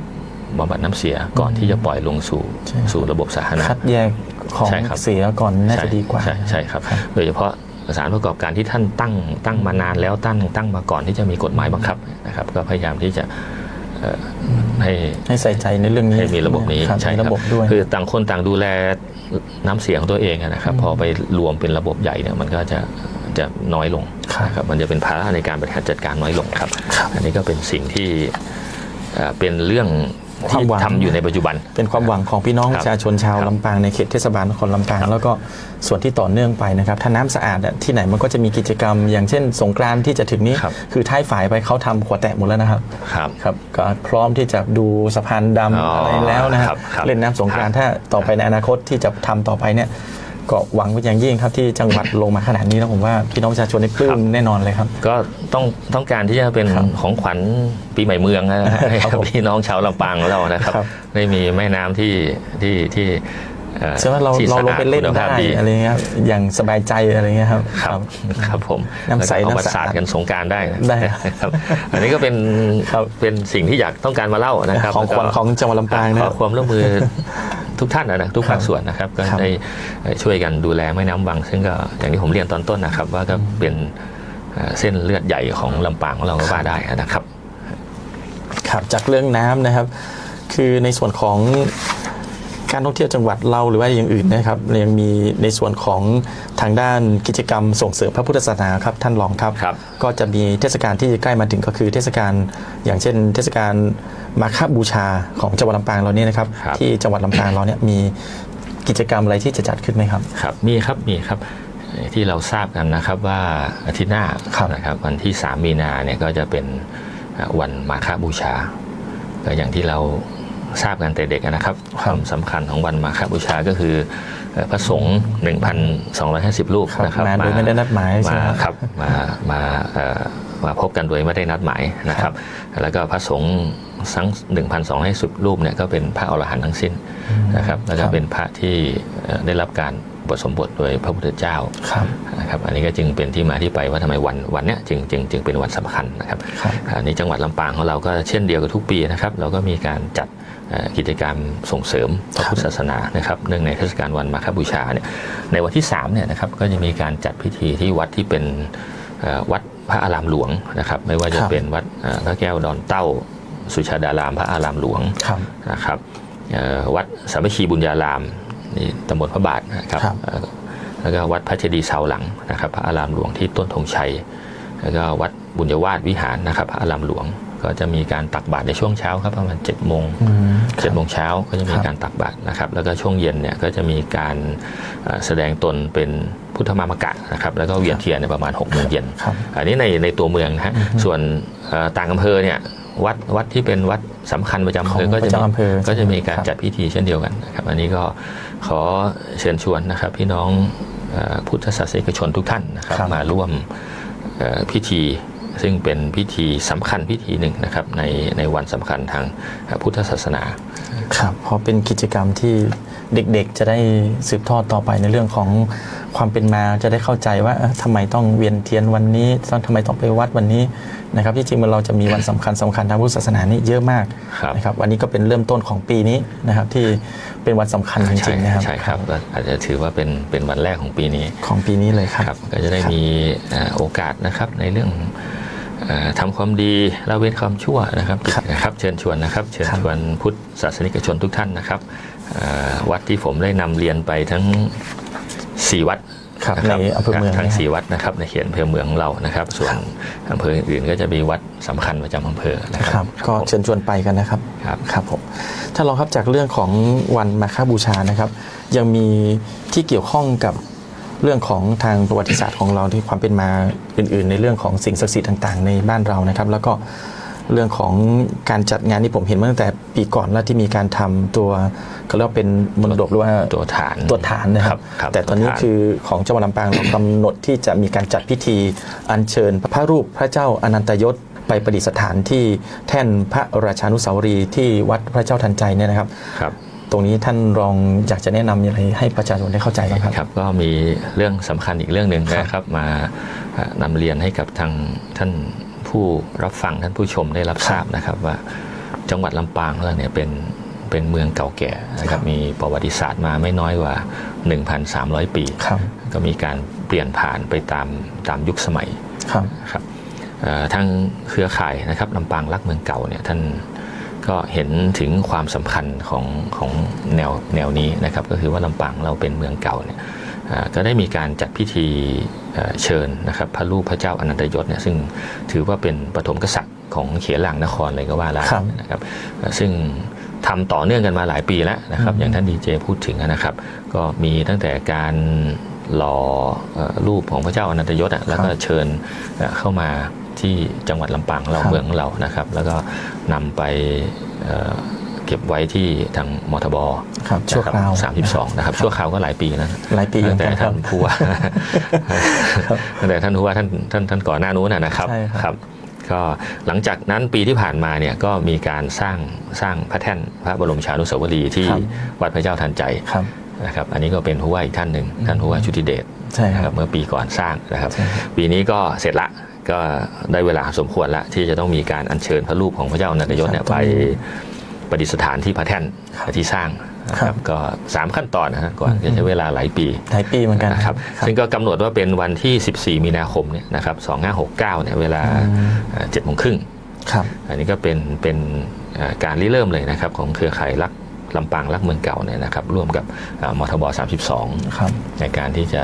บำบัดน้ำเสียก่อนที่จะปล่อยลงสู่ระบบสาธารณะคัดแยกของเสียก่อนน่าจะดีกว่าใช่ครับโดยเฉพาะสถานประกอบการที่ท่านตั้งมานานแล้วตั้งมาก่อนที่จะมีกฎหมายบังคับนะครับก็พยายามที่จะให้ใส่ใจในเรื่องนี้ให้มีระบบนี้ใช่ครับคือต่างคนต่างดูแลน้ำเสียของตัวเองนะครับพอไปรวมเป็นระบบใหญ่เนี่ยมันก็จะน้อยลงครับมันจะเป็นภาระในการบริหารจัดการน้อยลงครับอันนี้ก็เป็นสิ่งที่เป็นเรื่องที่ทำอยู่ในปัจจุบันเป็นความหวังของพี่น้องประชาชนชาวลำปางในเขตเทศบาลนครลำปางแล้วก็ส่วนที่ต่อเนื่องไปนะครับถ้าน้ำสะอาดที่ไหนมันก็จะมีกิจกรรมอย่างเช่นสงกรานต์ที่จะถึงนี้คือท้ายฝ่ายไปเขาทำขวดแตะหมดแล้วนะครับก็พร้อมที่จะดูสะพานดำอะไรแล้วนะครับเล่นน้ำสงกรานต์ถ้าต่อไปในอนาคตที่จะทำต่อไปเนี่ยก็หวังเป็นอย่างยิ่งครับที่จังหวัดลงมาขนาดนี้แล้วผมว่าพี่น้องประชาชนได้ปลื้มแน่นอนเลยครับก็ต้องการที่จะเป็นของขวัญปีใหม่เมืองให้กับพี่น้องชาวลำปางเรานะครับได้มีแม่น้ำที่ใช่ไหมเราลงไปเล่นได้อะไรเงี้ยอย่างสบายใจอะไรเงี้ยครับผมน้ำใสน้ำสะอาดกันสงกรานต์ได้ครับอันนี้ก็เป็นสิ่งที่อยากต้องการมาเล่านะครับของขวัญของจังหวัดลำปางนะความร่วมมือทุกท่านนะทุกภาคส่วนนะครับก็ได้ช่วยกันดูแลแม่น้ำวังซึ่งก็อย่างที่ผมเรียนตอนต้นนะครับว่าก็เป็นเส้นเลือดใหญ่ของลำปางของเราก็ว่าได้นะครับครับจากเรื่องน้ำนะครับคือในส่วนของการท่องเที่ยวจังหวัดเราหรือว่าอย่างอื่นนะครับยังมีในส่วนของทางด้านกิจกรรมส่งเสริมพระพุทธศาสนาครับท่านรองครับก็จะมีเทศกาลที่ใกล้มาถึงก็คือเทศกาลอย่างเช่นเทศกาลมาฆบูชาของจังหวัดลำปางเราเนี่ยนะครับที่จังหวัดลำปางเราเนี่ยมีกิจกรรมอะไรที่จะจัดขึ้นไหมครับครับมีครับที่เราทราบกันนะครับว่าอาทิตย์หน้านะครับวันที่3 มีนาเนี่ยก็จะเป็นวันมาฆบูชาก็อย่างที่เรา ทราบกันแต่เด็กนะครับความสำคัญของวันมาฆบูชาก็คือพระสงฆ์ 1,250 รูปนะครับมาโดยไม่ได้นัดหมายมาครับมาพบกันโดยไม่ได้นัดหมายนะครับแล้วก็พระสงฆ์ทั้ง 1,250 รูปเนี่ยก็เป็นพระอรหันต์ทั้งสิ้นนะครับแล้วก็เป็นพระที่ได้รับการบทสมบทโดยพระพุทธเจ้านะครับอันนี้ก็จึงเป็นที่มาที่ไปว่าทำไมวันเนี้ยจึงเป็นวันสำคัญนะครับในจังหวัดลำปางของเราก็เช่นเดียวกับทุกปีนะครับเราก็มีการจัดกิจกรรมส่งเสริมพระพุทธศาสนานะครับเนื่องในเทศกาลวันมาฆบูชาเนี่ยในวันที่3เนี่ยนะครับก็จะมีการจัดพิธีที่วัดที่เป็นวัดพระอารามหลวงนะครับไม่ว่าจะเป็นวัดพระแก้วดอนเต้าสุชาดารามพระอารามหลวงนะครับวัดสามัคคีบุญญารามนี่ตำบลพระบาทนะครับแล้วก็วัดพระเจดีย์เสาหลังนะครับพระอารามหลวงที่ต้นธงชัยแล้วก็วัดบุญยวาสวิหารนะครับพระอารามหลวงก็จะมีการตักบาตรในช่วงเช้าครับประมาณ7 โมงเช้าก็จะมีการตักบาตรนะครับแล้วก็ช่วงเย็นเนี่ยก็จะมีการแสดงตนเป็นพุทธมามกะนะครับแล้วก็เวียนเทียนในประมาณ6 โมงเย็นอันนี้ในตัวเมืองนะฮะส่วนต่างอำเภอเนี่ยวัดที่เป็นวัดสำคัญประจำอำเภอก็จะมีการจัดพิธีเช่นเดียวกันนะครับอันนี้ก็ขอเชิญชวนนะครับพี่น้องพุทธศาสนิกชนทุกท่านนะครับมาร่วมพิธีซึ่งเป็นพิธีสำคัญพิธีหนึ่งนะครับในวันสำคัญทางพุทธศาสนาครับเพราะเป็นกิจกรรมที่เด็กๆจะได้สืบทอดต่อไปในเรื่องของความเป็นมาจะได้เข้าใจว่าทำไมต้องเวียนเทียนวันนี้ทำไมต้องไปวัดวันนี้นะครับที่จริงเราจะมีวันสำคัญทางพุทธศาสนานี่เยอะมากนะครับวันนี้ก็เป็นเริ่มต้นของปีนี้นะครับที่เป็นวันสำคัญจริงๆนะครับใช่ครับอาจจะถือว่าเป็นวันแรกของปีนี้เลยครับก็จะได้มีโอกาสนะครับในเรื่องทำความดีละเว้นความชั่วนะครับเชิญชวนนะครับเชิญชวนพุทธศาสนิกชนทุกท่านนะครับวัดที่ผมได้นำเรียนไปทั้ง4 วัดในอำเภอเมืองทั้ง4 วัดนะครับในเขตอำเภอเมืองเรานะครับส่วนอำเภออื่นก็จะมีวัดสำคัญประจำอำเภอนะครับก็เชิญชวนไปกันนะครับครับผมถ้าเราครับจากเรื่องของวันมาฆบูชานะครับยังมีที่เกี่ยวข้องกับเรื่องของทางประวัติศาสตร์ของเราที่ความเป็นมาอื่นๆในเรื่องของสิ่งศักดิ์สิทธิ์ต่างๆในบ้านเรานะครับแล้วก็เรื่องของการจัดงานที่ผมเห็นมาตั้งแต่ปีก่อนแล้วที่มีการทำตัวเขาเรียกว่าเป็นมรดกหรือว่าตัวฐานนะครับแต่ตอนนี้คือของจังหวัดลำปางเรากำหนดที่จะมีการจัดพิธีอัญเชิญพระรูปพระเจ้าอนันตยศไปประดิษฐานที่แท่นพระราชานุสาวรีย์ที่วัดพระเจ้าทันใจเนี่ยนะครับตรงนี้ท่านรองอยากจะแนะนำอะไรให้ประชาชนได้เข้าใจบ้างครับก็มีเรื่องสำคัญอีกเรื่องหนึ่งนะครับมานำเรียนให้กับทางท่านผู้รับฟังท่านผู้ชมได้รับทราบนะครับว่าจังหวัดลำปางเราเนี่ยเป็นเมืองเก่าแก่นะครับมีประวัติศาสตร์มาไม่น้อยกว่า 1,300 ปีก็มีการเปลี่ยนผ่านไปตามยุคสมัยครับทางเครือข่ายนะครับลำปางรักเมืองเก่าเนี่ยท่านก็เห็นถึงความสำคัญของแนวนี้นะครับก็คือว่าลำปางเราเป็นเมืองเก่าเนี่ยก็ได้มีการจัดพิธีเชิญนะครับพระรูปพระเจ้าอนันตยศเนี่ยซึ่งถือว่าเป็นปฐมกษัตริย์ของเขตหลังนครเลยก็ว่าได้นะครับซึ่งทำต่อเนื่องกันมาหลายปีแล้วนะครับอย่างท่านดีเจพูดถึงนะครับก็มีตั้งแต่การหล่อรูปของพระเจ้าอนันตยศแล้วก็เชิญเข้ามาที่จังหวัดลำปางเราเมืองเรานะครับแล้วก็นำไปเก็บไว้ที่ทางมทบชั่วคราว32นะครับชั่วคราวก็หลายปีนะตั้งแต่ท่านผู้ว่าตั้งแต่ท่านผู้ว่าท่านก่อนหน้านู้นนะครับก็หลังจากนั้นปีที่ผ่านมาเนี่ยก็มีการสร้างพระแท่นพระบรมฉานุสาวรีย์ที่วัดพระเจ้าทันใจนะครับอันนี้ก็เป็นผู้ว่าอีกท่านหนึ่งท่านผู้ว่าชุติเดชเมื่อปีก่อนสร้างนะครับปีนี้ก็เสร็จละก็ได้เวลาสมควรแล้วที่จะต้องมีการอัญเชิญพระรูปของพระเจ้าอนันตยศเนี่ยไปประดิษฐานที่พระแท่นที่สร้างนะครับก็3 ขั้นตอนนะฮะก่อนจะใช้เวลาหลายปีเหมือนกันนะครับซึ่งก็กำหนดว่าเป็นวันที่14 มีนาคมเนี่ยนะครับ2569เนี่ยเวลา7 โมงครึ่งอันนี้ก็เป็นการริเริ่มเลยนะครับของเครือข่ายรักลำปางรักเมืองเก่าเนี่ยนะครับร่วมกับมทบ32ในการที่จะ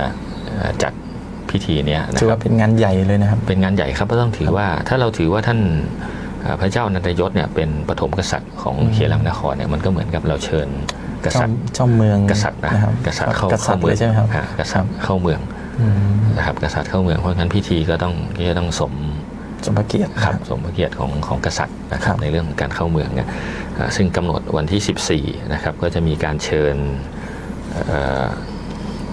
จัดพิธีนี้ถือว่าเป็นงานใหญ่เลยนะครับเป็นงานใหญ่ครับก็ต้องถือว่าถ้าเราถือว่าท่านพระเจ้าอนันตยศเนี่ยเป็นปฐมกษัตริย์ของเขตหลังนครเนี่ยมันก็เหมือนกับเราเชิญกษัตริย์เจ้าเมืองกษัตริย์นะกษัตริย์เข้าเมืองใช่ไหมครับกษัตริย์เข้าเมืองนะครับกษัตริย์เข้าเมืองเพราะงั้นพิธีก็ต้องสม สมพระเกียรติครับสมพระเกียรติของกษัตริย์นะครับในเรื่องของการเข้าเมืองเนี่ยซึ่งกำหนดวันที่14นะครับก็จะมีการเชิญ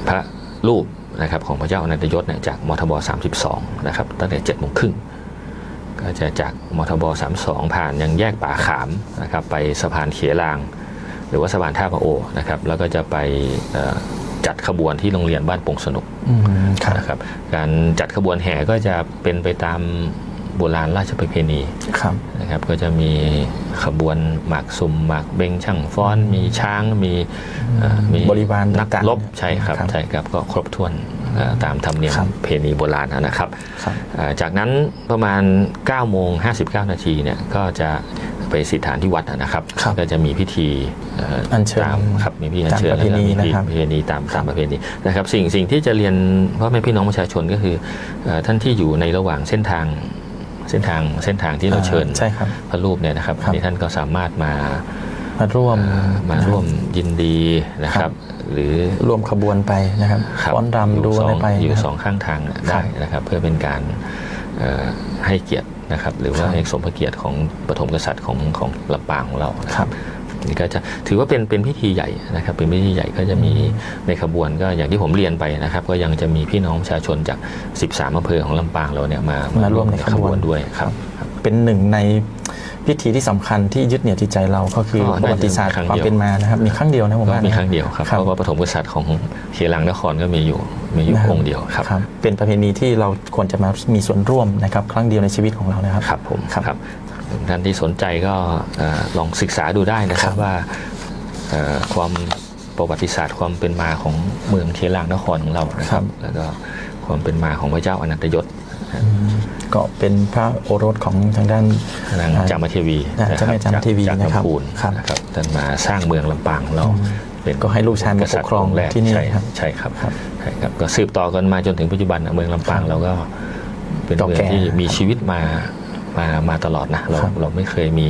พระรูปนะครับของพระเจ้าอนันตยศเนี่ยจากมทบ32นะครับตั้งแต่7:30 น.ก็จะจากมทบ32ผ่านยังแยกป่าขามนะครับไปสะพานเขลางหรือว่าสะพานท่าพระโอนะครับแล้วก็จะไปจัดขบวนที่โรงเรียนบ้านปงสนุกนะครับการจัดขบวนแห่ก็จะเป็นไปตามโบราณราชประเพณีนะครับก็จะมีขบวนหมากสุ่มหมากเบงช่างฟ้อนมีช้างมีบริวารนักรบใช่ครับใช่ครับก็ครบถ้วนตามธรรมเนียมประเพณีโบราณนะครับจากนั้นประมาณ 9:59 น.เนี่ยก็จะไปสิทธานที่วัดนะครับก็จะมีพิธีตามครับมีพิธีอัญเชิญแล้วก็มีประเพณีตามประเพณีนะครับสิ่งที่จะเรียนพ่อแม่พี่น้องประชาชนก็คือท่านที่อยู่ในระหว่างเส้นทางที่เราเชิญพระรูปเนี่ยนะครับท่านก็สามารถมาร่วมยินดีนะครับหรือร่วมขบวนไปนะครับฟ้อนรำดูอะไรไปอยู่2ข้างทางได้นะครับเพื่อเป็นการให้เกียรตินะครับหรือว่าสมพระเกียรติของปฐมกษัตริย์ของลำปางของเราครับนี่ก็จะถือว่าเป็นพิธีใหญ่นะครับเป็นพิธีใหญ่ก็จะมีในขบวนก็อย่างที่ผมเรียนไปนะครับก็ยังจะมีพี่น้องประชาชนจาก13อำเภอของลำปางเราเนี่ยมาร่วมในขบวนด้วยครับเป็นหนึ่งในพิธีที่สำคัญที่ยึดเหนี่ยวจิตใจเราก็คือประวัติศาสตร์ความเป็นมานะครับมีครั้งเดียวนะผมว่ามีครั้งเดียวครับเพราะว่าปฐมกษัตริย์ของเขลางนครก็มีอยู่องค์เดียวครับเป็นประเพณีที่เราควรจะมามีส่วนร่วมนะครับครั้งเดียวในชีวิตของเรานะครับครับผมครับท่านที่สนใจก็ลองศึกษาดูได้นะครับว่าความประวัติศาสตร์ความเป็นมาของเมืองเขลางนครของเรานะครับแล้วก็ความเป็นมาของพระเจ้าอนันตยศก็เป็นพระโอรสของทางด้านจามเทวีจากลำพูนนะครับท่านมาสร้างเมืองลำปางเราก็ให้ลูกชายมาปกครองที่นี่ใช่ครับก็สืบต่อกันมาจนถึงปัจจุบันเมืองลำปางเราก็เป็นเมืองที่มีชีวิตมาตลอดนะเราไม่เคยมี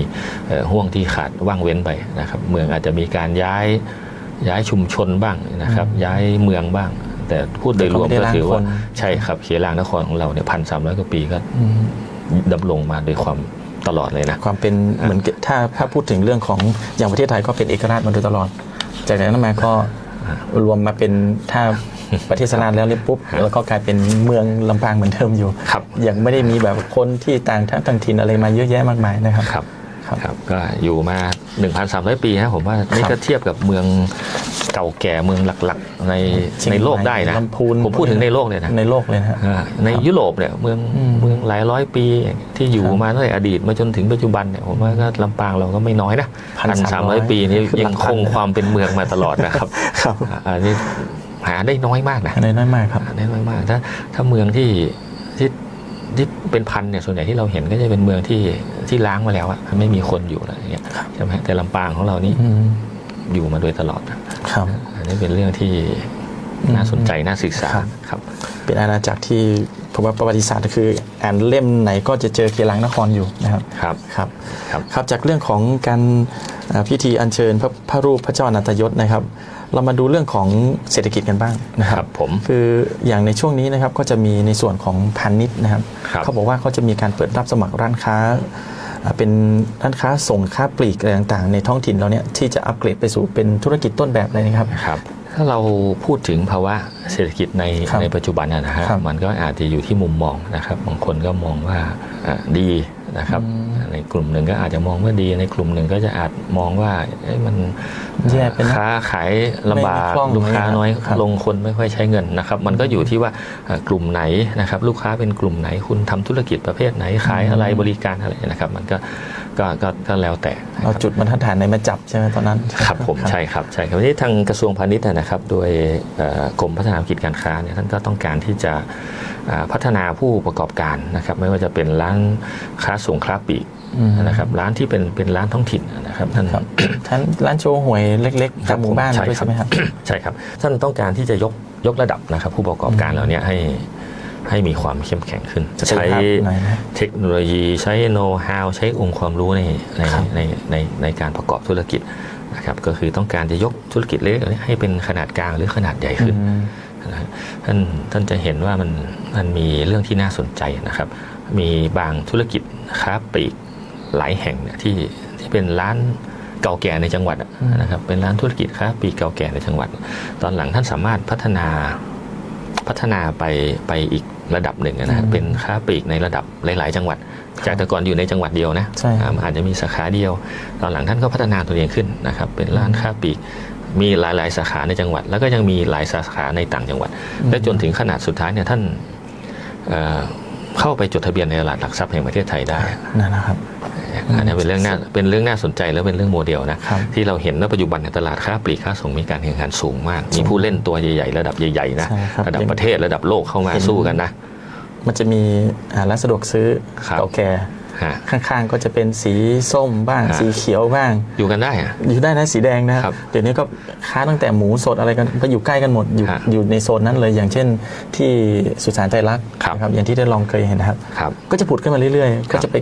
ห่วงที่ขาดว่างเว้นไปนะครับเมืองอาจจะมีการย้ายชุมชนบ้างนะครับย้ายเมืองบ้างแต่พูดโดยรวมก็ถือว่าใช่ครับเขลางนครของเราเนี่ย1,300 กว่าปีก็ดำรงมาโดยความตลอดเลยนะความเป็นเหมือนถ้าพูดถึงเรื่องของอย่างประเทศไทยก็เป็นเอกราชมาโดยตลอดจากนั้นมาก็รวมมาเป็นถ้าประเทศชาติแล้วปุ๊บแล้วก็กลายเป็นเมืองลำปางเหมือนเดิมอยู่ยังไม่ได้มีแบบคนที่ต่างถิ่นอะไรมาเยอะแยะมากมายนะครับครับก็อยู่มา 1,300 ปีนะผมว่านี่ก็เทียบกับเมืองเก่าแก่เมืองหลักๆในโลกได้นะผมพูดถึงในโลกเลยนะในโลกเลยนะในยุโรปเนี่ยเมืองหลายร้อยปีที่อยู่มาตั้งแต่อดีตมาจนถึงปัจจุบันเนี่ยผมว่าก็ลำปางเราก็ไม่น้อยนะ 1,300 ปีนี้ยังคงความเป็นเมืองมาตลอดนะครับอันนี้หาได้น้อยมากนะน้อยมากครับได้น้อยมากถ้าเมืองที่เป็นพันเนี่ยส่วนใหญ่ที่เราเห็นก็จะเป็นเมืองที่ล้างมาแล้วอะไม่มีคนอยู่อะไรอย่างเงี้ยใช่ไหมแต่ลำปางของเรานี่อยู่มาโดยตลอดครับอันนี้เป็นเรื่องที่น่าสนใจน่าศึกษาครับเป็นอาณาจักรที่ผมว่าประวัติศาสตร์คืออ่านเล่มไหนก็จะเจอเขลางนครอยู่นะครับครับจากเรื่องของการพิธีอัญเชิญพระรูปพระเจ้าอนันตยศนะครับเรามาดูเรื่องของเศรษฐกิจกันบ้างนะครับคืออย่างในช่วงนี้นะครับก็จะมีในส่วนของพาณิชย์นะครับเขาบอกว่าเขาจะมีการเปิดรับสมัครร้านค้าเป็นร้านค้าส่งค้าปลีกอะไรต่างๆในท้องถิ่นเราเนี่ยที่จะอัปเกรดไปสู่เป็นธุรกิจต้นแบบเลยนะครับถ้าเราพูดถึงภาวะเศรษฐกิจในปัจจุบันนะฮะมันก็อาจจะอยู่ที่มุมมองนะครับบางคนก็มองว่าดีนะครับในกลุ่มหนึ่งก็อาจจะมองว่าดีในกลุ่มหนึ่งก็จะอาจมองว่ามันค้าขายลำบากลูกค้าน้อยลงคนไม่ค่อยใช้เงินนะครับมันก็อยู่ที่ว่ากลุ่มไหนนะครับลูกค้าเป็นกลุ่มไหนคุณทำธุรกิจประเภทไหนขายอะไรบริการอะไรนะครับมันก็แล้วแต่เอาจุดบรรทัดฐานในมาจับใช่ไหมตอนนั้นครับผมใช่ครับวันนี้ทางกระทรวงพาณิชย์นะครับโดยกรมพัฒนาธุรกิจการค้าเนี่ยท่านก็ต้องการที่จะพัฒนาผู้ประกอบการนะครับไม่ว่าจะเป็นร้านค้าส่งค้าปลีกนะครับร้านที่เป็นร้านท้องถิ่นนะครับท่านร้านโชว์หวยเล็กๆตามหมู่บ้านด้วยใช่ไหมครับใช่ครับท่านต้องการที่จะยกระดับนะครับผู้ประกอบการเหล่านี้ให้มีความเข้มแข็งขึ้นใช้เทคโนโลยีใช้โน้ตฮาวใช้องค์ความรู้ในการประกอบธุรกิจนะครับก็คือต้องการจะยกธุรกิจเล็กให้เป็นขนาดกลางหรือขนาดใหญ่ขึ้น ท่านจะเห็นว่ามันมีเรื่องที่น่าสนใจนะครับมีบางธุรกิจค้าปลีกหลายแห่งเนี่ยที่เป็นร้านเก่าแก่ในจังหวัดนะครับเป็นร้านธุรกิจค้าปลีกเก่าแก่ในจังหวัดตอนหลังท่านสามารถพัฒนาไปอีกระดับหนึ่งนะเป็นค้าปลีกในระดับหลายๆจังหวัดจากแต่ก่อนอยู่ในจังหวัดเดียวนะอาจจะมีสาขาเดียวตอนหลังท่านก็พัฒนาตัวเองขึ้นนะครับเป็นร้านค้าปลีกมีหลายๆสาขาในจังหวัดแล้วก็ยังมีหลายสาขาในต่างจังหวัดและจนถึงขนาดสุดท้ายเนี่ยท่านเข้าไปจดทะเบียนในตลาดหลักทรัพย์แห่งประเทศไทยได้นะครับอันนี้เป็นเรื่องน่าสนใจและเป็นเรื่องโมเดลนะที่เราเห็นว่าปัจจุบันในตลาดค้าปลีกค้าส่งมีการแข่งขันสูงมากมีผู้เล่นตัวใหญ่ๆระดับใหญ่ๆนะระดับประเทศระดับโลกเข้ามาสู้กันนะมันจะมีร้านสะดวกซื้อเก่าแก่ข้างๆก็จะเป็นสีส้มบ้างสีเขียวบ้างอยู่กันได้อยู่ได้นะสีแดงนะครับเดี๋ยวนี้ก็ค้าตั้งแต่หมูสดอะไรกันก็อยู่ใกล้กันหมดอยู่ในโซนนั้นเลยอย่างเช่นที่สุสานไตรลักษณ์ครับอย่างที่ได้ลองเคยเห็นนะครับก็จะผุดขึ้นมาเรื่อยๆก็จะไป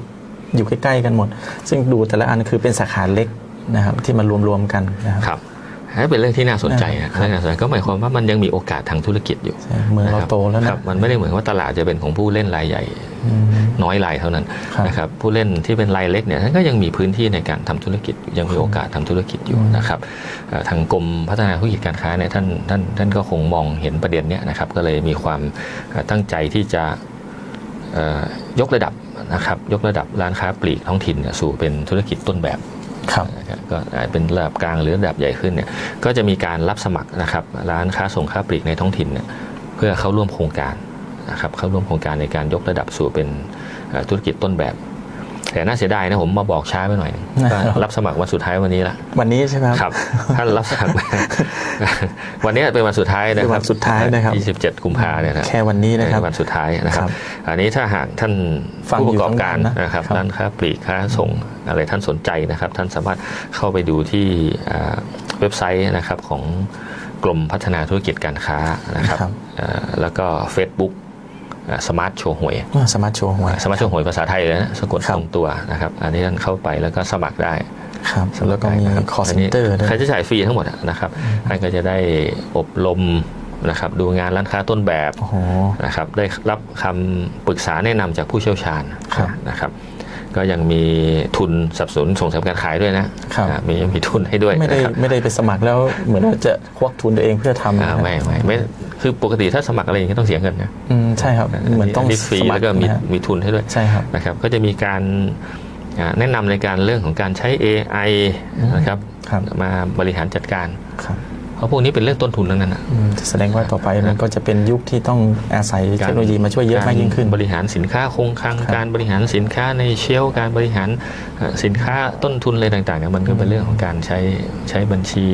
อยู่ใกล้ๆกันหมดซึ่งดูแต่ละอันคือเป็นสาขาเล็กนะครับที่มารวมๆกันนะครับเป็นเรื่องที่น่าสนใจนะก็หมายความว่ามันยังมีโอกาสทางธุรกิจอยู่เมืองเราโตแล้วนะมันไม่ได้เหมือนว่าตลาดจะเป็นของผู้เล่นรายใหญ่น้อยรายเท่านั้นนะครับผู้เล่นที่เป็นรายเล็กเนี่ยท่านก็ยังมีพื้นที่ในการทำธุรกิจยังมีโอกาสทำธุรกิจอยู่นะครับทางกรมพัฒนาธุรกิจการค้าเนี่ยท่านก็คงมองเห็นประเด็นเนี้ยนะครับก็เลยมีความตั้งใจที่จะยกระดับนะครับยกระดับร้านค้าปลีกท้องถิ่นสู่เป็นธุรกิจต้นแบบก็เป็นระดับกลางหรือระดับใหญ่ขึ้นเนี่ยก็จะมีการรับสมัครนะครับร้านค้าส่งค้าปลีกในท้องถิ่นเนี่ยเพื่อเข้าร่วมโครงการนะครับเข้าร่วมโครงการในการยกระดับสู่เป็นธุรกิจต้นแบบแต่น่าเสียดายนะผมมาบอกช้าไปหน่อยรับสมัครวันสุดท้ายวันนี้ละวันนี้ใช่ไหมครับท่านรับสมัครวันนี้เป็นวันสุดท้ายนะครับวันสุดท้ายนะครับ27 กุมภาพันธ์เนี่ยแค่วันนี้นะครับวันสุดท้ายนะครับอันนี้ถ้าหากท่านผู้ประกอบการนะครับร้านค้าปลีกค้าส่งอะไรท่านสนใจนะครับท่านสามารถเข้าไปดูที่เว็บไซต์นะครับของกรมพัฒนาธุรกิจการค้านะครับแล้วก็ Facebookสมาร์ทโชว์หวยสมาร์ทโชว์หวยภาษาไทยเลยนะสะกดตรงตัวนะครับอันนี้ท่านเข้าไปแล้วก็สมัครได้ครับแล้วก็มีคอร์สเซ็นเตอร์ใครจะจ่ายฟรีทั้งหมดนะครับท่านก็จะได้อบรมนะครับดูงานร้านค้าต้นแบบนะครับได้รับคำปรึกษาแนะนำจากผู้เชี่ยวชาญนะครับก็ยังมีทุนสนับสนุนส่งเสริมการขายด้วยนะมีทุนให้ด้วยไม่ได้ไปสมัครแล้วเหมือนจะควักทุนตัวเองเพื่อทำไม่คือปกติถ้าสมัครอะไรอย่างนี้ต้องเสียเงินนะใช่ครับเหมือนต้องฟรีแล้วก็มีทุนให้ด้วยใช่ครับนะครับก็จะมีการแนะนำในการเรื่องของการใช้ AI นะครับมาบริหารจัดการเพราะพวกนี้เป็นเรื่องต้นทุนทั้งนั้นแสดงว่าต่อไปมันก็จะเป็นยุคที่ต้องอาศัยเทคโนโลยีมาช่วยเยอะมากยิ่งขึ้นบริหารสินค้าคงคลังการบริหารสินค้าในเชลฟ์การบริหารสินค้าต้นทุนอะไรต่างๆมันก็เป็นเรื่องของการใช้บัญชี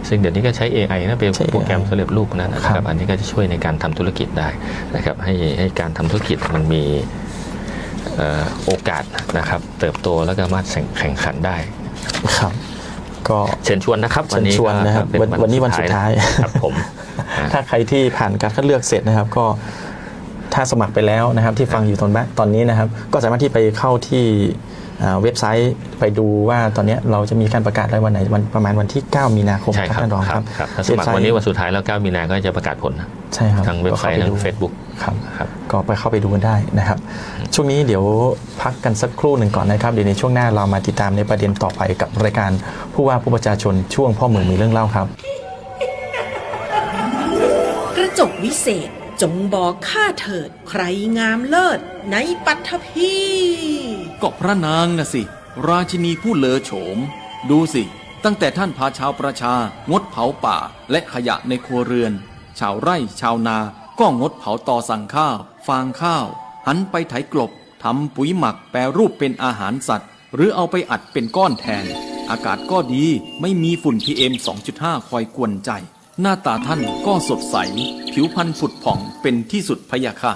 ซึ่งเดี๋ยวนี้ก็ใช้ AI นะเป็นโปรแกรมสำเร็จรูปนะครับอันนี้ก็จะช่วยในการทำธุรกิจได้นะครับให้การทำธุรกิจมันมีโอกาสนะครับเติบโตแล้วก็สามารถแข่งขันได้ครับก็เชิญชวนนะครับวันนี้วันนี้วันสุดท้ายครับผมถ้าใครที่ผ่านการคัดเลือกเสร็จนะครับก็ถ้าสมัครไปแล้วนะครับที่ฟังอยู่ตอนนี้นะครับก็สามารถที่ไปเข้าที่เว็บไซต์ไปดูว่าตอนนี้เราจะมีการประกาศอะไรวันไหนประมาณวันที่9 มีนาคมครับท่านรองครับสมัครวันนี้วันสุดท้ายแล้ว9 มีนาก็จะประกาศผลนะใช่ครับทางเว็บไซต์ทาง Facebook ครับก็ไปเข้าไปดูกันได้นะครับช่วงนี้เดี๋ยวพักกันสักครู่หนึ่งก่อนนะครับเดี๋ยวในช่วงหน้าเรามาติดตามในประเด็นต่อไปกับรายการผู้ว่าผู้ประชาชนช่วงพ่อเมืองมีเรื่องเล่าครับกระจกวิเศษจงบอกข้าเถิดใครงามเลิศในปัทภีก็พระนางน่ะสิราชินีผู้เลอโฉมดูสิตั้งแต่ท่านพาชาวประชางดเผาป่าและขยะในครัวเรือนชาวไร่ชาวนาก็งดเผาตอสั่งข้าวฟางข้าวหันไปไถกลบทำปุ๋ยหมักแปรรูปเป็นอาหารสัตว์หรือเอาไปอัดเป็นก้อนแทนอากาศก็ดีไม่มีฝุ่น PM 2.5 คอยกวนใจหน้าตาท่านก็สดใสผิวพรรณผุดผ่องเป็นที่สุดพะยะค่ะ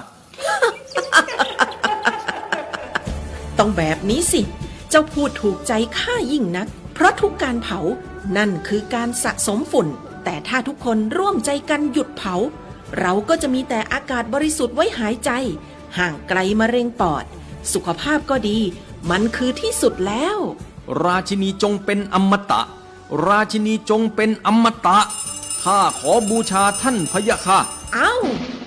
ต้องแบบนี้สิเจ้าพูดถูกใจข้ายิ่งนักเพราะทุกการเผานั่นคือการสะสมฝุ่นแต่ถ้าทุกคนร่วมใจกันหยุดเผาเราก็จะมีแต่อากาศบริสุทธิ์ไว้หายใจห่างไกลมะเร็งปอดสุขภาพก็ดีมันคือที่สุดแล้วราชินีจงเป็นอมตะราชินีจงเป็นอมตะ ข้าขอบูชาท่านพะยะค่ะ เอา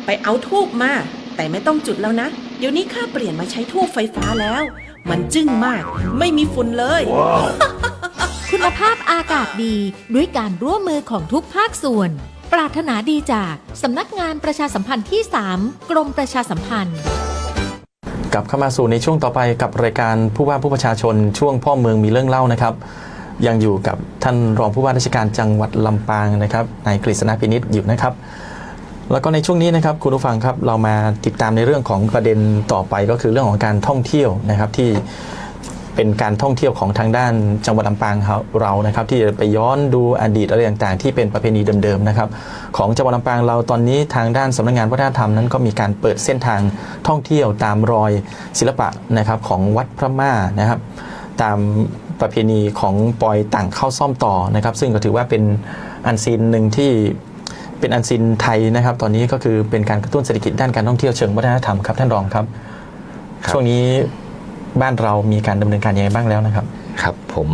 ไปเอาธูปมา แต่ไม่ต้องจุดแล้วนะ เดี๋ยวนี้ข้าเปลี่ยนมาใช้ธูปไฟฟ้าแล้ว มันจึ้งมาก ไม่มีฝุ่นเลย คุณภาพอากาศดีด้วยการร่วมมือของทุกภาคส่วน ปรารถนาดีจากสำนักงานประชาสัมพันธ์ที่ 3 กรมประชาสัมพันธ์ กลับเข้ามาสู่ในช่วงต่อไปกับรายการผู้ว่าผู้ประชาชนช่วงพ่อเมืองมีเรื่องเล่านะครับ ยังอยู่กับท่านรองผู้ว่าราชการจังหวัดลำปางนะครับนายกฤษณพินิจอยู่นะครับ แล้วก็ในช่วงนี้นะครับคุณผู้ฟังครับเรามาติดตามในเรื่องของประเด็นต่อไปก็คือเรื่องของการท่องเที่ยวนะครับที่เป็นการท่องเที่ยวของทางด้านจังหวัดลำปางเรานะครับที่จะไปย้อนดูอดีตอะไรต่างๆที่เป็นประเพณีเดิมๆนะครับของจังหวัดลำปางเราตอนนี้ทางด้านสำนักงานวัฒนธรรมนั้นก็มีการเปิดเส้นทางท่องเที่ยวตามรอยศิลปะนะครับของวัดพระม่านะครับตามประเพณีของปอยต่างเข้าซ่อมต่อนะครับซึ่งก็ถือว่าเป็นอันซีนหนึ่งที่เป็นอันซีนไทยนะครับตอนนี้ก็คือเป็นการกระตุ้นเศรษฐกิจด้านการท่องเที่ยวเชิงวัฒนธรรมครับท่านรองครับช่วงนี้บ้านเรามีการดำเนินการยังไงบ้างแล้วนะครับครับผม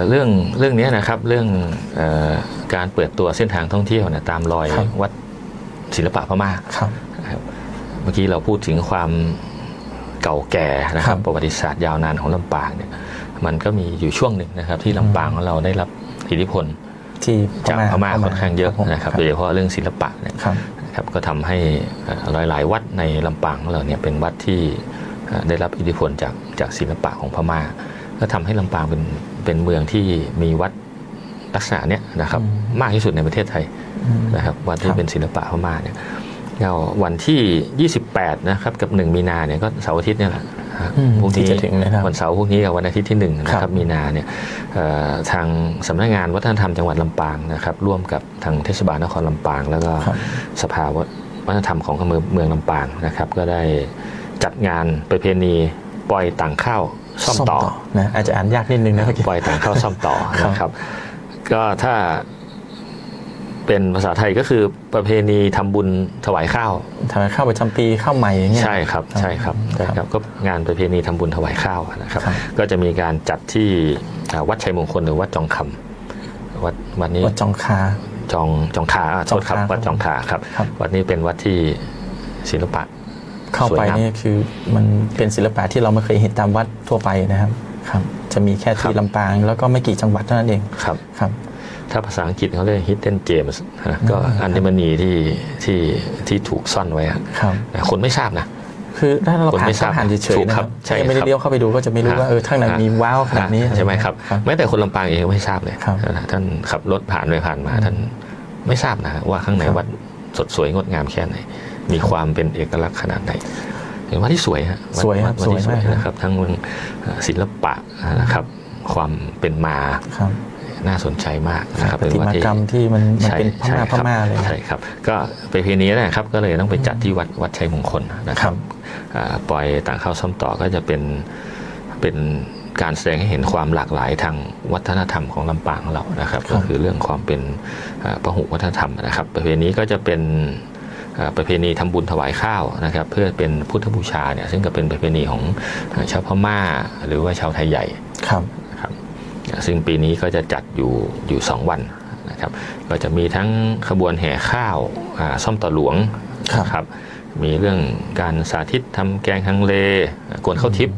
เรื่องนี้นะครับเรื่องการเปิดตัวเส้นทางท่องเที่ยวนะตามรอยวัดศิลปะพม่าเมื่อกี้เราพูดถึงความเก่าแก่นะครับประวัติศาสตร์ยาวนานของลำปางเนี่ยมันก็มีอยู่ช่วงหนึ่งนะครับที่ลำปางของเราได้รับอิทธิพลจากพม่าค่อนข้างเยอะนะครับโดยเฉพาะเรื่องศิลปะเนี่ยครับก็ทำให้หลายๆวัดในลำปางของเราเนี่ยเป็นวัดที่ได้รับอิทธิพลจากศิลปะของพม่าก็ทำให้ลำปางเป็นเมืองที่มีวัดลักษณะเนี้ยนะครับมากที่สุดในประเทศไทยนะครับวัดที่เป็นศิลปะพม่าเนี่ยวันที่28นะครับกับ1มีนาเนี่ยก็เสาร์อาทิตย์เนี่ยแหละพรุ่งนี้วันเสาร์พรุ่งนี้กับวันอาทิตย์ที่1นะครับมีนาเนี่ยทางสำนักงานวัฒนธรรมจังหวัดลำปางนะครับร่วมกับทางเทศบาลนครลำปางแล้วก็สภาวัฒนธรรมของเมืองลำปางนะครับก็ได้จัดงานประเพณีปล่อยต่างข้าวซ่อมต่อนะอาจจะอ่านยากนิดนึงนะปล่อยต่างข้าวซ่อมต่อนะครับก็ถ้าเป็นภาษาไทยก็คือประเพณีทำบุญถวายข้าวประจำปีข้าวใหม่อย่างเงี้ยใช่ครับก็งานประเพณีทำบุญถวายข้าวนะครับก็จะมีการจัดที่วัดชัยมงคลหรือวัดจองคำวัดนี้วัดจองคาโทษครับวัดจองคาครับวัดนี้เป็นวัดที่ศิลปะเข้าไปนี่คือมันเป็นศิลปะที่เราไม่เคยเห็นตามวัดทั่วไปนะครับจะมีแค่ที่ลำปางแล้วก็ไม่กี่จังหวัดเท่านั้นเองครับถ้าภาษาอังกฤษเขาเรียก hidden gems ก็อัญมณีที่ถูกซ่อนไว้คนไม่ทราบนะคือถ้าเราผ่านเฉยๆนะครับไม่ได้เลี้ยวเข้าไปดูก็จะไม่รู้ว่าข้างในมีว้าวขนาดนี้ใช่ไหมครับแม้แต่คนลำปางเองไม่ทราบเลยท่านขับรถผ่านมาท่านไม่ทราบนะว่าข้างในวัดสดสวยงดงามแค่ไหนมีความเป็นเอกลักษณ์ขนาดไหนเห็นว่าที่สวยฮะสวยนะครับทั้งเรื่องศิลปะนะครับความเป็นมาน่าสนใจมากนะครับเป็นวัฒนธรรมที่มันเป็นพม่าเลยใช่ครับก็ประเพณีนะครับก็เลยต้องไปจัดที่วัดชัยมงคลนะครับปล่อยต่างเข้าซ่อมต่อก็จะเป็นการแสดงให้เห็นความหลากหลายทางวัฒนธรรมของลำปางเรานะครับก็คือเรื่องความเป็นพหุวัฒนธรรมนะครับประเพณีก็จะเป็นประเพณีทำบุญถวายข้าวนะครับเพื่อเป็นพุทธบูชาเนี่ยซึ่งก็เป็นประเพณีของชาวพม่าหรือว่าชาวไทยใหญ่ครับซึ่งปีนี้ก็จะจัดอยู่2วันนะครับก็จะมีทั้งขบวนแห่ข้าวซ่อมต่อหลวงครับมีเรื่องการสาธิตทำแกงฮังเลกวนข้าวทิพย์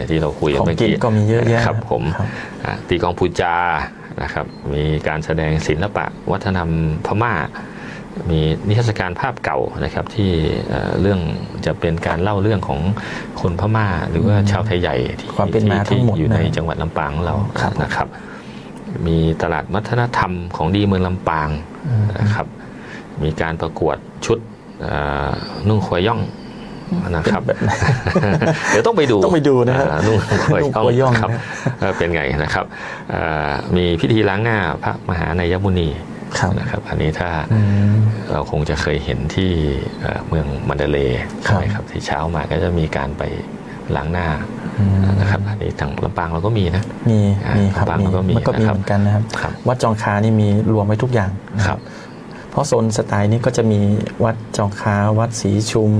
ที่เราคุยกันเมื่อกี้ก็มีเยอะแยะครับผมตีกองปูจานะครับมีการแสดงศิลปะวัฒนธรรมพม่ามีนิทรรศการภาพเก่านะครับที่เรื่องจะเป็นการเล่าเรื่องของคนพม่าหรือว่าชาวไทยใหญ่ที่อยู่ในจังหวัดลำปางของเรานะครับมีตลาดวัฒนธรรมของดีเมืองลำปางนะครับมีการประกวดชุดนุ่งขวยย่องนะครับเดี๋ยวต้องไปดูนะครับนุ่งขวยย่องครับเป็นไงนะครับมีพิธีล้างหน้าพระมหานายมุนีนะครับอันนี้ถ้าเราคงจะเคยเห็นที่เมืองมันเดเลย์ใช่ไหมครับที่เช้ามาก็จะมีการไปล้างหน้านะครับอันนี้ทางลำปางเราก็มีนะมีครับมันก็มีเหมือนกันนะครับวัดจองคานี่มีรวมไว้ทุกอย่างครับเพราะโซนสไตล์นี้ก็จะมีวัดจองคาวัดศรีชุม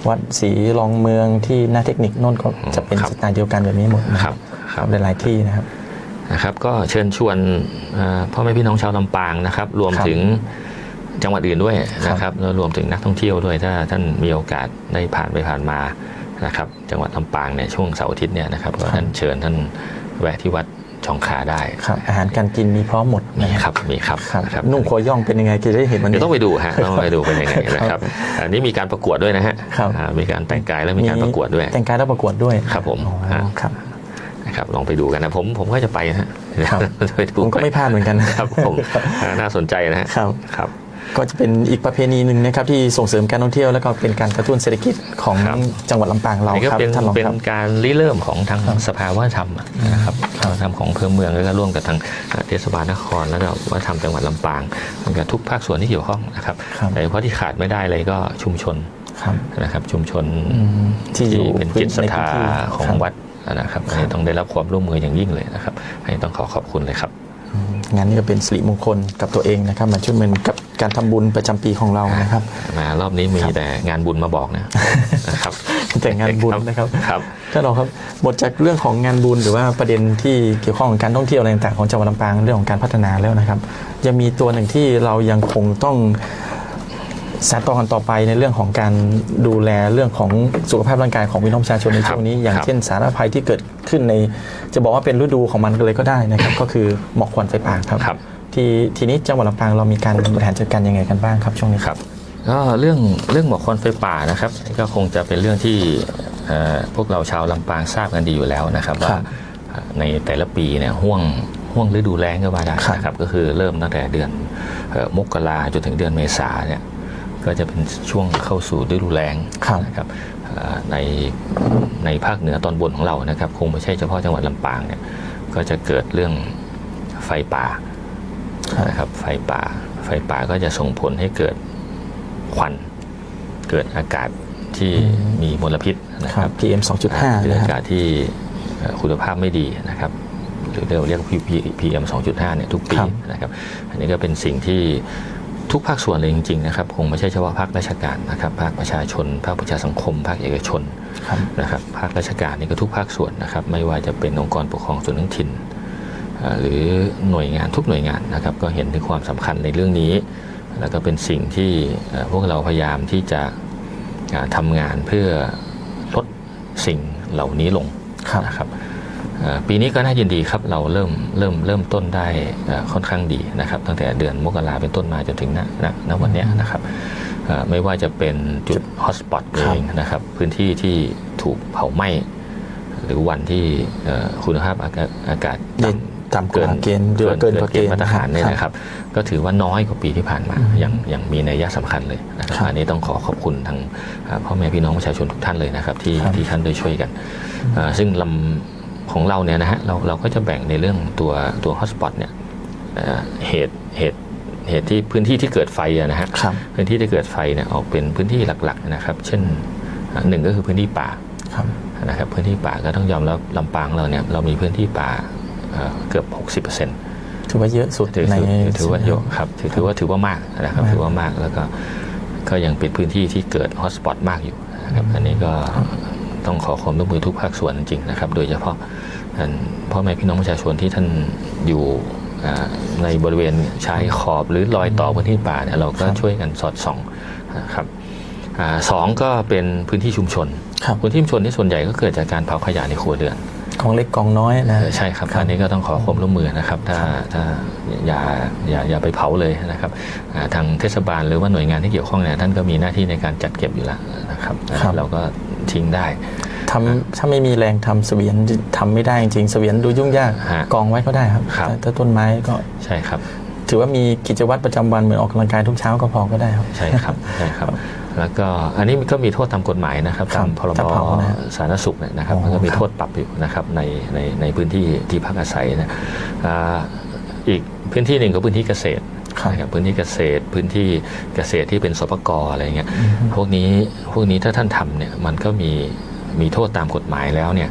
วัดศรีรองเมืองที่หน้าเทคนิคโน่นก็จะเป็นสไตล์เดียวกันแบบนี้หมดนะครับหลายๆที่นะครับ นะครับก็เชิญชวนพ่อแม่พี่น้องชาวลำปางนะครับรวมถึงจังหวัดอื่นด้วยนะครับแล้วรวมถึงนักท่องเที่ยวด้วยถ้าท่านมีโอกาสได้ผ่านมานะครับจังหวัดลำปางเนี่ยช่วงเสาร์อาทิตย์เนี่ยนะครับก็ท่านเชิญท่านแวะที่วัดช่องขาได้ครับอาหารการกินมีพร้อมหมดมีครับนุ่งโคย่องเป็นยังไงจะได้เห็นมันเดี๋ยวต้องไปดูฮะต้องไปดูเป็นยังไงนะครับอันนี้มีการประกวดด้วยนะฮะมีการแต่งกายแล้วมีการประกวดด้วยแต่งกายแล้วประกวดด้วยครับผมครับนะครับลองไปดูกันนะผมก็จะไปฮะผมก็ไม่พลาดเหมือนกันครับผมน่าสนใจนะฮะครับก็จะเป็นอีกประเพณีหนึ่งนะครับที่ส่งเสริมการท่องเที่ยวแล้วก็เป็นการกระตุ้นเศรษฐกิจของจังหวัดลำปางเราครับท่านรองเป็นการริเริ่มของทางสภาวัฒนธรรมนะครับวัฒนธรรมของอำเภอเมืองแล้วก็ร่วมกับทางเทศบาลนครแล้วก็วัฒนธรรมจังหวัดลำปางกับทุกภาคส่วนที่เกี่ยวข้องนะครับโดยเฉพาะที่ขาดไม่ได้เลยก็ชุมชนนะครับชุมชนที่เป็นจิตศรัทธาของวัดนะครับต้องได้รับความร่วมมืออย่างยิ่งเลยนะครับให้ต้องขอบคุณเลยครับงานนี้ก็เป็นสิริมงคลกับตัวเองนะครับมาช่วยเหมือนกับการทำบุญประจำปีของเรานะครับมารอบนี้มีแต่งานบุญมาบอกนะครับแต่งานบุญนะครับครับท่านรองครับหมดจากเรื่องของงานบุญหรือว่าประเด็นที่เกี่ยวข้องกับการท่องเที่ยวอะไรต่างๆของจังหวัดลำปางเรื่องของการพัฒนาแล้วนะครับยังมีตัวหนึ่งที่เรายังคงต้องสานต่อกันต่อไปในเรื่องของการดูแลเรื่องของสุขภาพร่างกายของพี่น้องประชาชนในช่วงนี้อย่างเช่นสาธารณภัยที่เกิดขึ้นในจะบอกว่าเป็นฤดูของมันเลยก็ได้นะครับก็คือหมอกควันไฟป่าครับทีนี้จังหวัดลำปางเรามีการบริหารจัดการยังไงกันบ้างครับช่วงนี้ครับก็เรื่องหมอกควันไฟป่านะครับก็คงจะเป็นเรื่องที่พวกเราชาวลำปางทราบกันดีอยู่แล้วนะครับว่าในแต่ละปีเนี่ยห่วงฤดูแล้งก็ว่าได้นะครับก็คือเริ่มตั้งแต่เดือนมกราจนถึงเดือนเมษาเนี่ยก็จะเป็นช่วงเข้าสู่ฤดูแล้งนะครับในภาคเหนือตอนบนของเรานะครับคงไม่ใช่เฉพาะจังหวัดลำปางเนี่ยก็จะเกิดเรื่องไฟป่านะครับไฟป่าก็จะส่งผลให้เกิดควันเกิดอากาศที่มีมลพิษนะครับ PM 2.5 หรืออากาศที่คุณภาพไม่ดีนะครับหรือเราเรียก PM 2.5 เนี่ยทุกปีนะครับอันนี้ก็เป็นสิ่งที่ทุกภาคส่วนเลยจริงๆนะครับคงไม่ใช่เฉพาะภาคราชการนะครับภาคประชาชนภาคประชาสังคมภาคเอกชนนะครับภาคราชการนี่ก็ทุกภาคส่วนนะครับไม่ว่าจะเป็นองค์กรปกครองส่วนท้องถิ่นหรือหน่วยงานทุกหน่วยงานนะครับก็เห็นถึงความสำคัญในเรื่องนี้แล้วก็เป็นสิ่งที่พวกเราพยายามที่จะทำงานเพื่อลดสิ่งเหล่านี้ลงนะครับปีนี้ก็น่ายินดีครับเราเริ่มต้นได้ค่อนข้างดีนะครับตั้งแต่เดือนมกราเป็นต้นมาจนถึงณวันนี้นะครับไม่ว่าจะเป็นจุดฮอตสปอตเองนะครับพื้นที่ที่ถูกเผาไหม้หรือวันที่คุณภาพอากาศต่ำเกินเกณฑ์มาตรฐานเนี่ยนะครับก็ถือว่าน้อยกว่าปีที่ผ่านมาอย่างมีนัยสำคัญเลยนะครับอันนี้ต้องขอบคุณทางพ่อแม่พี่น้องประชาชนทุกท่านเลยนะครับที่ท่านได้ช่วยกันซึ่งของเราเนี่ยนะฮะเราก็จะแบ่งในเรื่องตัวฮอตสปอตเนี่ยเหตุที่พื้นที่ที่เกิดไฟนะฮะพื้นที่ที่เกิดไฟเนี่ยออกเป็นพื้นที่หลักๆนะครับเช่นหนึ่งก็คือพื้นที่ป่านะครับพื้นที่ป่าก็ต้องยอมรับลำปางเราเนี่ยเรามีพื้นที่ป่าเกือบ 60% ถือว่าเยอะสุดถือว่าเยอะครับถือว่ามากนะครับถือว่ามากแล้วก็ยังเป็นพื้นที่ที่เกิดฮอตสปอตมากอยู่นะครับอันนี้ก็ต้องขอความร่วมมือทุกภาคส่วนจริงๆนะครับโดยเฉพาะพ่อแม่พี่น้องประชาชนที่ท่านอยู่ในบริเวณชายขอบหรือรอยต่อพื้นที่ป่าเนี่ยเราก็ช่วยกันสอดส่องนะครับสองก็เป็นพื้นที่ชุมชนพื้นที่ชุมชนที่ส่วนใหญ่ก็เกิดจากการเผาขยะในครัวเรือนของเล็กกองน้อยนะใช่ครับอันนี้ก็ต้องขอความร่วมมือนะครับถ้าอย่าไปเผาเลยนะครับทางเทศบาลหรือว่าหน่วยงานที่เกี่ยวข้องเนี่ยท่านก็มีหน้าที่ในการจัดเก็บอยู่แล้วนะครับเราก็ทิ้งได้ถ้าไม่มีแรงทำเสวียนทำไม่ได้จริงเสวียนดูยุ่งยากกองไว้ก็ได้ครับถ้าต้นไม้ก็ใช่ครับถือว่ามีกิจวัตรประจำวันเหมือนออกกำลังกายทุกเช้าก็พอก็ได้ครับใช่ครับแล้วก็อันนี้ก็มีโทษตามกฎหมายนะครับตามพรบสาธารณสุขนะครับมันก็มีโทษปรับอยู่นะครับในพื้นที่ที่พักอาศัยนะอีกพื้นที่หนึ่งก็พื้นที่เกษตรพื้นที่เกษตรพื้นที่เกษตรที่เป็นสปก.อะไรเงี้ยพวกนี้ถ้าท่านทำเนี่ยมันก็มีโทษตามกฎหมายแล้วเนี่ย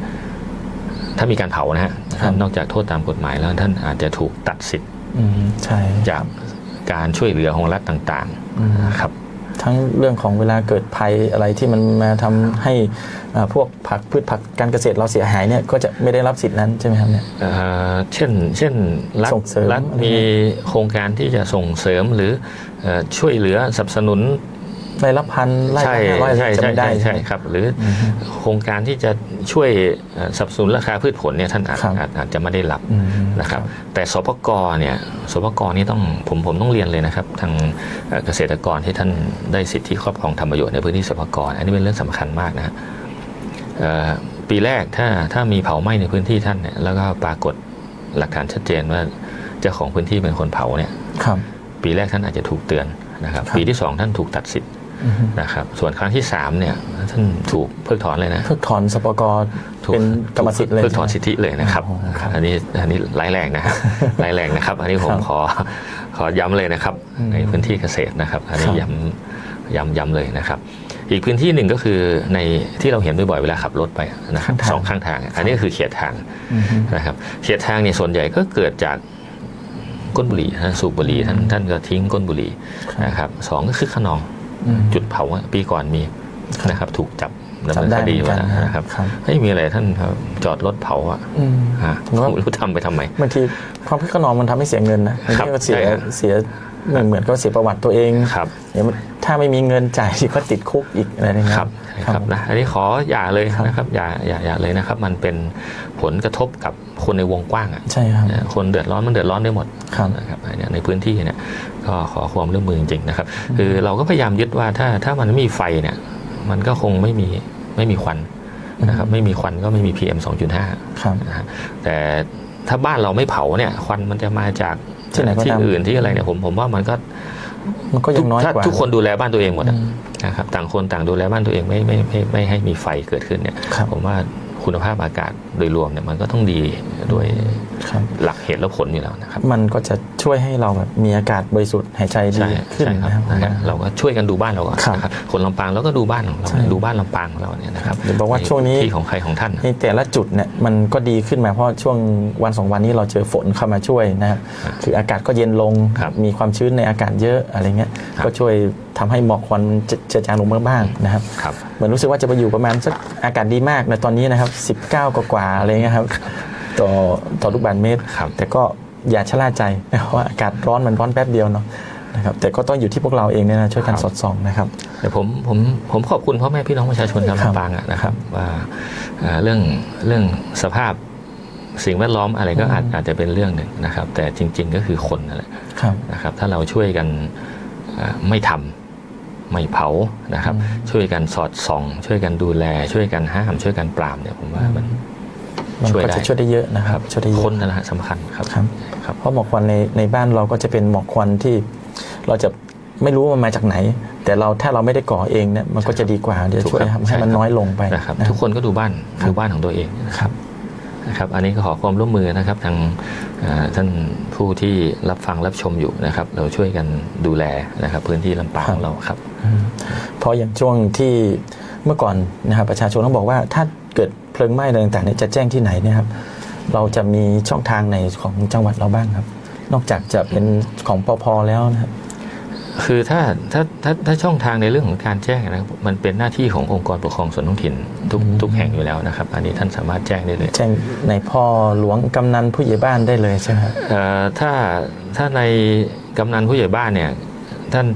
ถ้ามีการเผานะฮะนอกจากโทษตามกฎหมายแล้วท่านอาจจะถูกตัดสิทธิ์จากการช่วยเหลือของรัฐต่างๆนะครับ ทั้งเรื่องของเวลาเกิดภัยอะไรที่มันมาทำให้พวกพืชผักการเกษตรเราเสียหายเนี่ยก็จะไม่ได้รับสิทธินั้นใช่ไหมครับเนี่ยเช่นส่งเสริมรัฐมีโครงการที่จะส่งเสริมหรือช่วยเหลือสนับสนุนไร่ละพันไร่ละ500จะไม่ได้ใช่ครับหรือโครงการที่จะช่วยสนับสนุนราคาพืชผลเนี่ยท่านอาจจะไม่ได้รับนะครับแต่สปก.เนี่ยสปก.นี่ต้องผมต้องเรียนเลยนะครับทางเกษตรกรที่ท่านได้สิทธิครอบครองทำประโยชน์ในพื้นที่สปก.อันนี้เป็นเรื่องสำคัญมากนะปีแรกถ้ามีเผาไหม้ในพื้นที่ท่านเนี่ยแล้วก็ปรากฏหลักฐานชัดเจนว่าเจ้าของพื้นที่เป็นคนเผาเนี่ยปีแรกท่านอาจจะถูกเตือนนะครับปีที่2ท่านถูกตัดสิทธิ์นะครับส่วนครั้งที่3เนี่ยท่านถูกเพิกถอนเลยนะเพิกถอนสปก.เป็นกรรมสิทธิ์เลยเพิกถอนสิทธิเลยนะครับอันนี้ร้ายแรงนะร้ายแรงนะครับอันนี้ผมขอย้ำเลยนะครับในพื้นที่เกษตรนะครับอันนี้ย้ำเลยนะครับอีกพื้นที่หนึ่งก็คือในที่เราเห็นบ่อยๆเวลาขับรถไปนะครับสองข้างทางอันนี้ก็คือเขตทางนะครับเขตทางเนี่ยส่วนใหญ่ก็เกิดจากก้นบุหรี่สูบบุหรี่ท่านก็ทิ้งก้นบุหรี่นะครับ2ก็คือขนองจุดเผาปีก่อนมีนะครับถูกจับดำเนินคดีมานะครับไม่มีอะไรท่านจอดรถเผาไม่รู้ทำไปทำไมบางทีความคึกขนองมันทำให้เสียเงินนะก็เสียเหมือนก็เสียประวัติตัวเองถ้าไม่มีเงินจ่ายก็ติดคุกอีกอะไรอย่างเงี้ยครับนะอันนี้ขออย่าเลยนะครับอย่าเลยนะครับมันเป็นผลกระทบกับคนในวงกว้างใช่ครับคนเดือดร้อนมันเดือดร้อนได้หมดนะครับในพื้นที่เนี่ยก็ขอความร่วมมือจริงๆนะครับคือเราก็พยายามยึดว่าถ้ามันไม่มีไฟเนี่ยมันก็คงไม่มีควันนะครับไม่มีควันก็ไม่มี PM 2.5นะฮะแต่ถ้าบ้านเราไม่เผาเนี่ยควันมันจะมาจากที่อื่นที่อะไรเนี่ยผมว่ามันก็ยังน้อยกว่าทุกคนดูแลบ้านตัวเองหมดนะครับต่างคนต่างดูแลบ้านตัวเองไม่ให้มีไฟเกิดขึ้นเนี่ยผมว่าคุณภาพอากาศโดยรวมเนี่ยมันก็ต้องดีโดยหลักเหตุและผลอยู่แล้วนะครับมันก็จะช่วยให้เราแบบมีอากาศบริสุทธิ์หายใจดีขึ้นนะครับเราก็ช่วยกันดูบ้านเราก่อนนะครับคนลำปางเราก็ดูบ้านของเราดูบ้านลำปางของเราเนี่ยนะครับเดี๋ยวบอกว่าช่วงนี้ที่ของใครของท่านในแต่ละจุดเนี่ยมันก็ดีขึ้นมาเพราะช่วงวัน2วันนี้เราเจอฝนเข้ามาช่วยนะครับคืออากาศก็เย็นลงมีความชื้นในอากาศเยอะอะไรเงี้ยก็ช่วยทำให้หมอกควันจะจางลงบ้างนะครับเหมือนรู้สึกว่าจะไปอยู่ประมาณสักอากาศดีมากในตอนนี้นะครับ19กว่าอะไรเงี้ยครับต่อลูกบาศก์เมตรแต่ก็อย่าชะล่าใจเพราะว่าอากาศร้อนมันร้อนแป๊บเดียวเนาะนะครับแต่ก็ต้องอยู่ที่พวกเราเองเนี่ยนะช่วยกันสอดส่องนะครับแต่ผมขอบคุณพ่อแม่พี่น้องประชาชนชาวลำปางนะครับว่าเรื่องสภาพสิ่งแวดล้อมอะไรก็อาจจะเป็นเรื่องหนึ่งนะครับแต่จริงๆก็คือคนนั่นแหละนะครับถ้าเราช่วยกันไม่ทำไม่เผานะครับช่วยกันสอดส่องช่วยกันดูแลช่วยกันห้ามช่วยกันปรามเนี่ยผมว่ามันช่วยได้เยอะนะครับช่วยได้เยอะคนนั่นแหละสำคัญครับเพราะหมอกควันในบ้านเราก็จะเป็นหมอกควันที่เราจะไม่รู้ว่ามันมาจากไหนแต่ถ้าเราไม่ได้ก่อเองเนี่ยมันก็จะดีกว่าจะช่วยทำให้มันน้อยลงไปนะครับทุกคนก็ดูบ้านของตัวเองนะครับอันนี้ก็ขอความร่วมมือนะครับทางท่านผู้ที่รับฟังรับชมอยู่นะครับเราช่วยกันดูแลนะครับพื้นที่ลำปางของเราครับเพราะอย่างช่วงที่เมื่อก่อนนะครับประชาชนต้องบอกว่าถ้าเกิดเพลิงไหม้อะไรต่างๆจะแจ้งที่ไหนเนี่ยครับเราจะมีช่องทางในของจังหวัดเราบ้างครับนอกจากจะเป็นของปภ.แล้วนะครับคือถ้าช่องทางในเรื่องของการแจ้งนะมันเป็นหน้าที่ขององค์กรปกครองส่วนท้องถิ่นทุกแห่งอยู่แล้วนะครับอันนี้ท่านสามารถแจ้งได้เลยแจ้งในพ่อหลวงกำนันผู้ใหญ่บ้านได้เลยใช่ไหมครับถ้าในกำนันผู้ใหญ่บ้านเนี่ยท่าน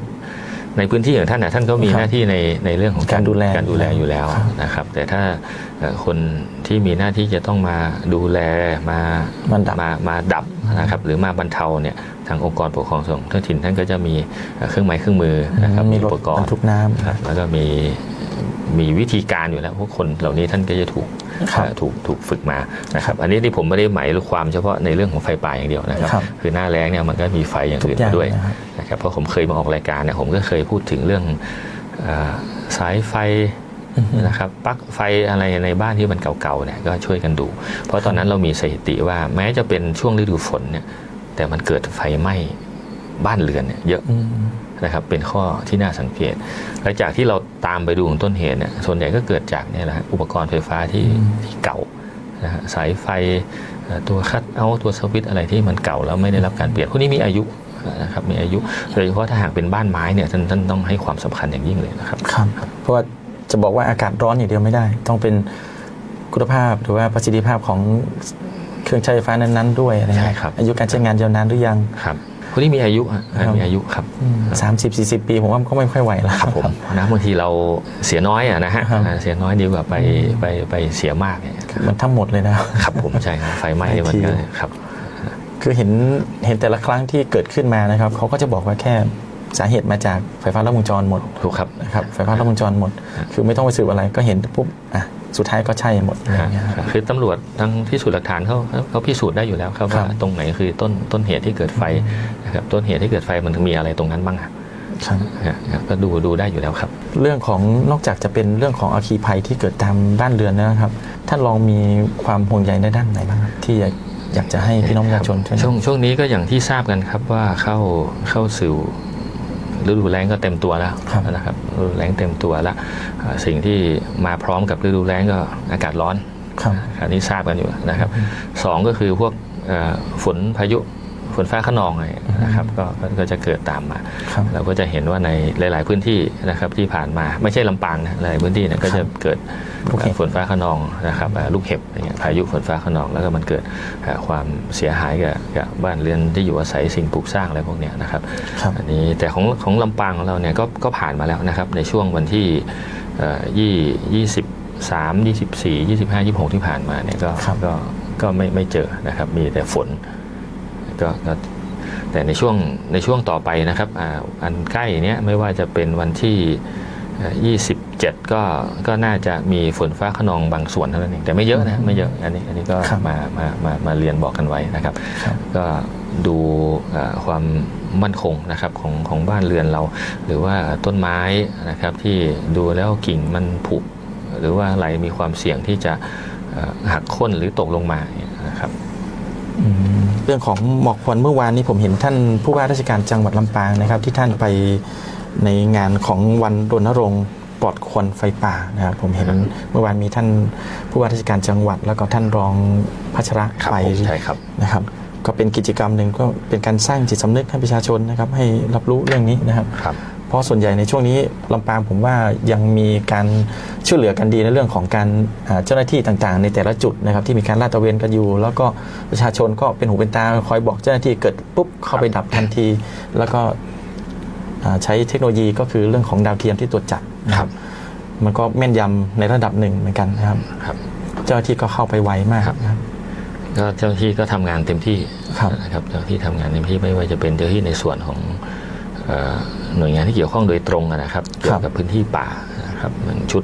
ในพื้นที่ของท่านเนี่ยท่านก็มีหน้าที่ในเรื่องของการดูแลอยู่แล้วนะครับแต่ถ้าคนที่มีหน้าที่จะต้องมาดูแลมาดับนะครับหรือมาบรรเทาเนี่ยทางองค์กรปกครองส่วนท้องถิ่นท่านก็จะมีเครื่องไม้เครื่องมือนะครับมีอุปกรณ์ทุกน้ำแล้วก็มีวิธีการอยู่แล้วพวกคนเหล่านี้ท่านก็จะถูกฝึกมานะครับอันนี้ที่ผมไม่ได้หมายความเฉพาะในเรื่องของไฟป่าอย่างเดียวนะครับคือหน้าแล้งเนี่ยมันก็มีไฟอย่างอื่นด้วยนะครับเพราะผมเคยมาออกรายการเนี่ยผมก็เคยพูดถึงเรื่องสายไฟนะครับปลั๊กไฟอะไรในบ้านที่มันเก่าๆเนี่ยก็ช่วยกันดูเพราะตอนนั้นเรามีสถิติว่าแม้จะเป็นช่วงฤดูฝนเนี่ยแต่มันเกิดไฟไหม้บ้านเรือนเนี่ยเยอะนะครับเป็นข้อที่น่าสังเกตหลังจากที่เราตามไปดูของต้นเหตุเนี่ยส่วนใหญ่ก็เกิดจากเนี่ยแหละอุปกรณ์ไฟฟ้าที่เก่านะฮะสายไฟตัวคัทเอาท์ตัวสวิตช์อะไรที่มันเก่าแล้วไม่ได้รับการเปลี่ยนพวกนี้มีอายุ นะครับมีอายุโดยเฉพาะถ้าหากเป็นบ้านไม้เนี่ยท่านต้องให้ความสำคัญอย่างยิ่งเลยนะครับ ครับเพราะว่าจะบอกว่าอากาศร้อนอย่างเดียวไม่ได้ ต้องเป็นคุณภาพหรือว่าประสิทธิภาพของเครื่องใช้ไฟฟ้านั้นๆด้วยนะ ใช่ครับ อายุการใช้งานยาวนานหรือยัง ครับคนที่มีอายุมีอายุครับ 30-40 ปีผมว่าก็ไม่ค่อยไหวแล้ว ครับผมนะบางทีเราเสียน้อยนะฮะ ครับ เสียน้อยดีกว่าไปเสียมากเนี่ย มันทั้งหมดเลยนะครับ ผมใช่ครับไฟไหม้เนี่ยมันก็ครับ คือเห็นแต่ละครั้งที่เกิดขึ้นมานะครับเขาก็จะบอกว่าแค่สาเหตุมาจากไฟฟ้าลัดวงจรหมด ถูกครับ นะครับไฟฟ้าลัดวงจรหมด คือไม่ต้องไปสืบอะไรก็เห็นปุ๊บสุดท้ายก็ใช่หมดอะไรอย่างเงี้ยครับ คือตำรวจทั้งพิสูจน์หลักฐานเขาพิสูจน์ได้อยู่แล้วครับ ครับ ว่าตรงไหนคือต้นเหตุที่เกิดไฟนะครับต้นเหตุที่เกิดไฟมันมีอะไรตรงนั้นบ้างอะ ครับ ครับก็ดูได้อยู่แล้วครับ เรื่องของนอกจากจะเป็นเรื่องของอัคคีภัยที่เกิดตามบ้านเรือนนะครับท่านลองมีความห่วงใยในด้านไหนบ้างครับที่อยากจะให้พี่น้องประชาชน ช่วงนี้ก็อย่างที่ทราบกันครับว่าเข้าสู่ฤดูแล้งก็เต็มตัวแล้วนะครับฤดูแล้งเต็มตัวแล้วสิ่งที่มาพร้อมกับฤดูแล้งก็อากาศร้อน ครับ อันนี้ทราบกันอยู่นะครับสองก็คือพวกฝนพายุฝนฟ้าคะนองอะไรนะครับก็จะเกิดตามมา ครับ เราก็จะเห็นว่าในหลาย ๆพื้นที่นะครับที่ผ่านมาไม่ใช่ลำปางนะหลายพื้นที่เนี่ยก็จะเกิด ลูกเห็บ ฝนฟ้าคะนองนะครับลูกเห็บอย่างเงี้ยพายุฝนฟ้าคะนองแล้วก็มันเกิดความเสียหายกับบ้านเรือนที่อยู่อาศัยสิ่งปลูกสร้างอะไรพวกเนี้ยนะครับ ครับ อันนี้แต่ของลำปางของเราเนี่ยก็ผ่านมาแล้วนะครับในช่วงวันที่23 24 25 26ที่ผ่านมาเนี่ยก็ไม่เจอนะครับมีแต่ฝนก็แต่ในช่วงต่อไปนะครับอันใกล้เนี้ยไม่ว่าจะเป็นวันที่27ก็น่าจะมีฝนฟ้าคะนองบางส่วนเท่านั้นเองแต่ไม่เยอะนะไม่เยอะอันนี้ก็มาเรียนบอกกันไว้นะครับ ก็ดูความมั่นคงนะครับของบ้านเรือนเรา หรือว่าต้นไม้นะครับที่ดูแล้วกิ่งมันผุหรือว่าอะไรมีความเสี่ยงที่จะหักโค่นหรือตกลงมานะครับ เรื่องของหมอกควันเมื่อวานนี้ผมเห็นท่านผู้ว่าราชการจังหวัดลำปางนะครับที่ท่านไปในงานของวันรณรงค์ปลอดควันไฟป่านะครับผมเห็นเมื่อวานมีท่านผู้ว่าราชการจังหวัดแล้วก็ท่านรองพัชระไป ใช่ครับ นะครับก็เป็นกิจกรรมหนึ่งก็เป็นการสร้างจิตสำนึกให้ประชาชนนะครับให้รับรู้เรื่องนี้นะครับ เพราะส่วนใหญ่ในช่วงนี้ลำปางผมว่ายังมีการช่วยเหลือกันดีในเรื่องของการเจ้าหน้าที่ต่างๆในแต่ละจุดนะครับที่มีการลาดตระเวนกันอยู่แล้วก็ประชาชนก็เป็นหูเป็นตาคอยบอกเจ้าหน้าที่เกิดปุ๊บเข้าไปดับทันทีแล้วก็ใช้เทคโนโลยีก็คือเรื่องของดาวเทียมที่ตรวจจับนะครับมันก็แม่นยำในระดับหนึ่งเหมือนกันนะครับเจ้าหน้าที่ก็เข้าไปไวมากนะครับก็เจ้าหน้าที่ก็ทำงานเต็มที่นะครับเจ้าหน้าที่ทำงานเต็มที่ไม่ว่าจะเป็นเจ้าหน้าที่ในส่วนของหน่วยงานที่เกี่ยวข้องโดยตรงนะครับเกี่ยวกับพื้นที่ป่านะครับเหมือนชุด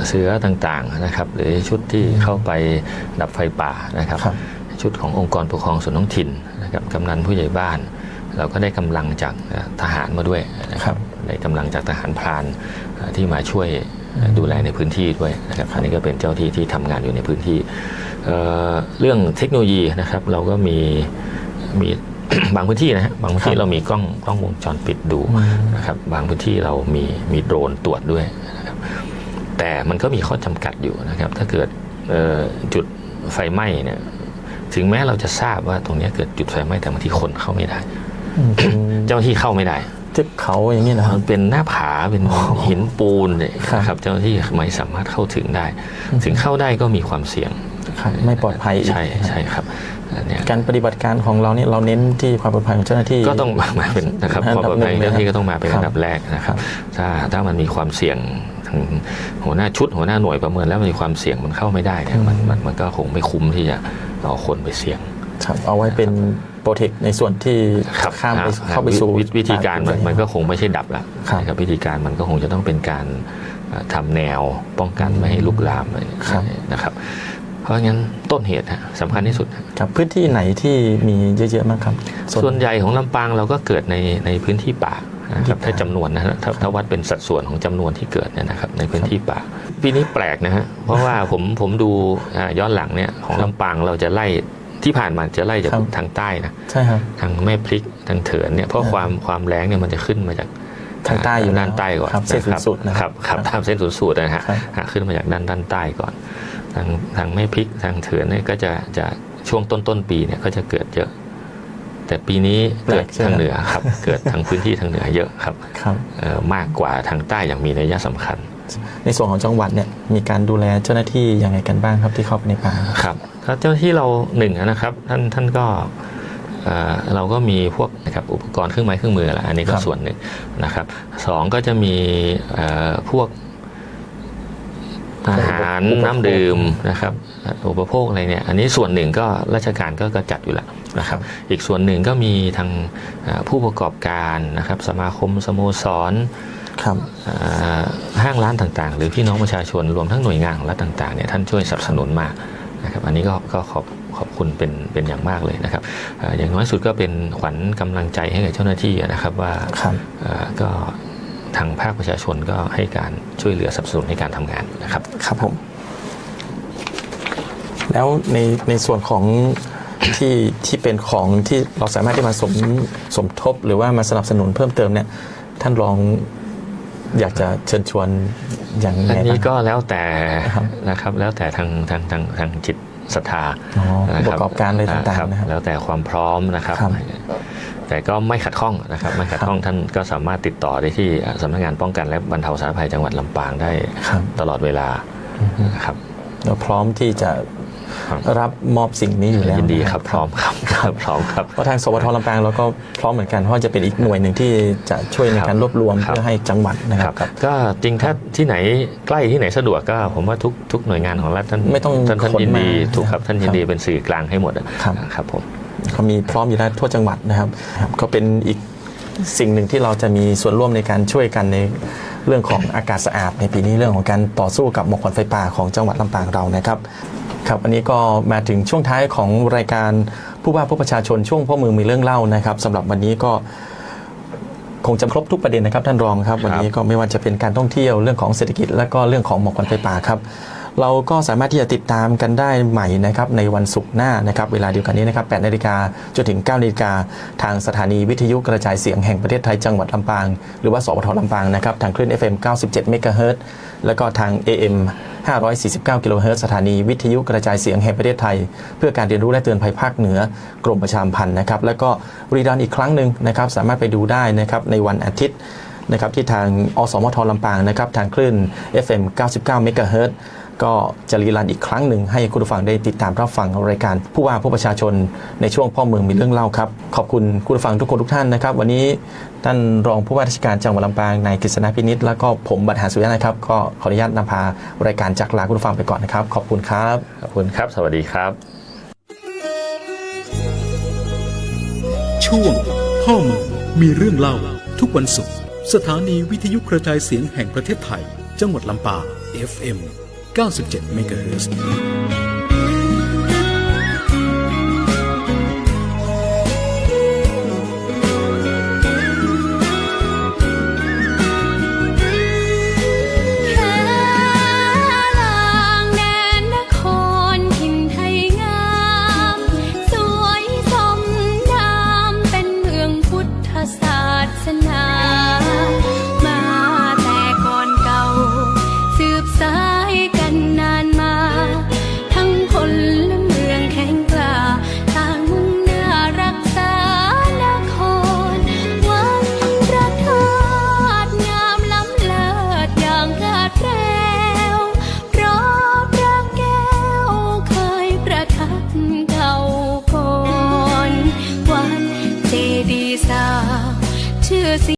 เสือต่างๆนะครับหรือชุดที่เข้าไปดับไฟป่านะครับชุดขององค์กรปกครองส่วนท้องถิ่นนะครับกำนันผู้ใหญ่บ้านเราก็ได้กำลังจากทหารมาด้วยนะครับได้กำลังจากทหารพรานที่มาช่วยดูแลในพื้นที่ด้วยนะครับอันนี้ก็เป็นเจ้าที่ที่ทำงานอยู่ในพื้นที่เรื่องเทคโนโลยีนะครับเราก็มี บางพื้นที่นะฮะบางพื้นที่เรามีกล้องวงจรปิดดูนะครับบางพื้นที่เรามีโดรนตรวจด้วยนะครับแต่มันก็มีข้อจำกัดอยู่นะครับถ้าเกิดจุดไฟไหม้เนี่ยถึงแม้เราจะทราบว่าตรงนี้เกิดจุดไฟไหม้แต่บางทีคนเข้าไม่ได้เจ้าหน้าที่เข้าไม่ได้ทึบเขาอย่างนี้นะมันเป็นหน้าผาเป็นหินปูนเนี่ยนะครับเจ้าหน้าที่ไม่สามารถเข้าถึงได้ถึงเข้าได้ก็มีความเสี่ยงไม่ปลอดภัยใช่ครับการปฏิบัติการของเราเนี่ยเราเน้นที่ความปลอดภัยของเจ้าหน้าที่ก็ต้องมาเป็นนะครับความปลอดภัยของเจ้าหน้าที่ก็ต้องมาเป็นอันดับแรกนะครับถ้ามันมีความเสี่ยงทางหัวหน้าชุดหัวหน้าหน่วยประเมินแล้วมันมีความเสี่ยงมันเข้าไม่ได้เนี่ยมันก็คงไม่คุ้มที่จะเอาคนไปเสี่ยงเอาไว้เป็นโปรเทคในส่วนที่ข้ามไปเข้าไปสู่วิธีการมันก็คงไม่ใช่ดับละนะครับวิธีการมันก็คงจะต้องเป็นการทำแนวป้องกันไม่ให้ลุกลามนะครับเพราะงั้นต้นเหตุสำคัญที่สุดครับพื้นที่ไหนที่มีเยอะๆมากครับส่วนใหญ่ของลำปางเราก็เกิดในพื้นที่ป่านะครับถ้าจำนวนนะถ้าวัดเป็นสัดส่วนของจำนวนที่เกิดเนี่ยนะครับในพื้นที่ป่าปีนี้แปลกนะฮะเพราะว่าผมดูย้อนหลังเนี่ยของลำปางเราจะไล่ที่ผ่านมาจะไล่จากทางใต้นะใช่ครับทางแม่พริกทางเถินเนี่ยเพราะความแรงเนี่ยมันจะขึ้นมาจากทางใต้อยู่ด้านใต้ก่อนเส้นศูนย์สูตรนะครับตามเส้นศูนย์สูตรนะฮะขึ้นมาจากด้านใต้ก่อนทางแม่พริกทางเถินเนี่ยก็จะช่วงต้นปีเนี่ยก็จะเกิดเยอะ แต่ปีนี้ แปล เกิ ก ด ใช่ไหม ทางเหนือครับ เกิดทางพื้นที่ทางเหนือเยอะครับ ครับ มากกว่าทางใต้อย่างมีนัยสำคัญ ในส่วนของจังหวัดเนี่ยมีการดูแลเจ้าหน้าที่ยังไงกันบ้างครับที่เข้าไปในป่า ครับถ้าเจ้าหน้าที่เราหนึ่งนะครับท่านก็เราก็มีพวกนะครับอุปกรณ์เครื่องไม้เครื่องมือละอันนี้ก็ส่วนหนึ่งนะครับสองก็จะมีพวกอาหารน้ำดื่มนะครับอุปโภคอะไรเนี่ยอันนี้ส่วนหนึ่งก็ราชการก็จัดอยู่แล้วนะครับอีกส่วนหนึ่งก็มีทางผู้ประกอบการนะครับสมาคมสโมสรห้างร้านต่างๆหรือพี่น้องประชาชนรวมทั้งหน่วยงานของรัฐต่างๆเนี่ยท่านช่วยสนับสนุนมานะครับอันนี้ก็ขอบคุณเป็นอย่างมากเลยนะครับอย่างน้อยสุดก็เป็นขวัญกำลังใจให้กับเจ้าหน้าที่นะครับว่าก็ทางภาคประชาชนก็ให้การช่วยเหลือสนับสนุนในการทำงานนะครับครับผมแล้วในส่วนของที่เป็นของที่เราสามารถที่มาสมทบหรือว่ามาสนับสนุนเพิ่มเติมเนี่ยท่านรองอยากจะเชิญชวนอย่างไรบ้าง อันนี้ก็แล้วแต่นะครับแล้วแต่ทางจิตศรัทธาประกอบการอะไรต่างๆนะครับแล้วแต่ความพร้อมนะครับแต่ก็ไม่ขัดข้องนะครับไม่ขัดข้องท่านก็สามารถติดต่อได้ที่สำนักงานป้องกันและบรรเทาสาธารณภัยจังหวัดลำปางได้ตลอดเวลานะครับเราพร้อมที่จะรับมอบสิ่งนี้อยู่แล้วยินดีครับพร้อมครับพร้อมครับเพราะทางสวทลำปางเราก็พร้อมเหมือนกันเพราะจะเป็นอีกหน่วยหนึ่งที่จะช่วยในการรวบรวมเพื่อให้จังหวัดนะครับก็จริงถ้าที่ไหนใกล้ที่ไหนสะดวกก็ผมว่าทุกหน่วยงานของรัฐท่านไม่ต้องท่านยินดีถูกครับท่านยินดีเป็นสื่อกลางให้หมดครับผมเขามีพร้อมอยู่แล้วทั่วจังหวัดนะครับก็เป็นอีกสิ่งหนึ่งที่เราจะมีส่วนร่วมในการช่วยกันในเรื่องของอากาศสะอาดในปีนี้เรื่องของการต่อสู้กับหมอกควันไฟป่าของจังหวัดลำปางเรานะครับครับอันนี้ก็มาถึงช่วงท้ายของรายการผู้ว่าผู้ประชาชนช่วงพ่อเมืองมีเรื่องเล่านะครับสำหรับวันนี้ก็คงจะครบทุกประเด็นนะครับท่านรองครับวันนี้ก็ไม่ว่าจะเป็นการท่องเที่ยวเรื่องของเศรษฐกิจและก็เรื่องของหมอกควันไฟป่าครับเราก็สามารถที่จะติดตามกันได้ใหม่นะครับในวันศุกร์หน้านะครับเวลาเดียวกันนี้นะครับ 8 นาฬิกาจนถึง 9 นาฬิกาทางสถานีวิทยุกระจายเสียงแห่งประเทศไทยจังหวัดลำปางหรือว่าสวทลำปางนะครับทางคลื่น FM 97 เมกะเฮิรตซ์แล้วก็ทาง AM 549 กิโลเฮิรตซ์สถานีวิทยุกระจายเสียงแห่งประเทศไทยเพื่อการเรียนรู้และเตือนภัยภาคเหนือกรมประชาสัมพันธ์นะครับแล้วก็รีรันอีกครั้งหนึ่งนะครับสามารถไปดูได้นะครับในวันอาทิตย์นะครับที่ทางอสมทลำปางนะครับทางคลื่น FM 99 เมกะเฮิรตซ์ก็จะรีรันอีกครั้งหนึ่งให้คุณผู้ฟังได้ติดตามรับฟังรายการผู้ว่าผู้ประชาชนในช่วงพ่อเมืองมีเรื่องเล่าครับขอบคุณคุณผู้ฟังทุกคนทุกท่านนะครับวันนี้ท่านรองผู้ว่าราชการจังหวัดลำปางนายกฤษณะพินิจแล้วก็ผมบัตรหาสุริยะนะครับก็ขออนุญาตนำพารายการจากลาคุณผู้ฟังไปก่อนนะครับขอบคุณครับขอบคุณครับสวัสดีครับช่วงพ่อเมืองมีเรื่องเล่าทุกวันศุกร์สถานีวิทยุกระจายเสียงแห่งประเทศไทยจังหวัดลำปาง FM 97 เมกะเฮิรตซ์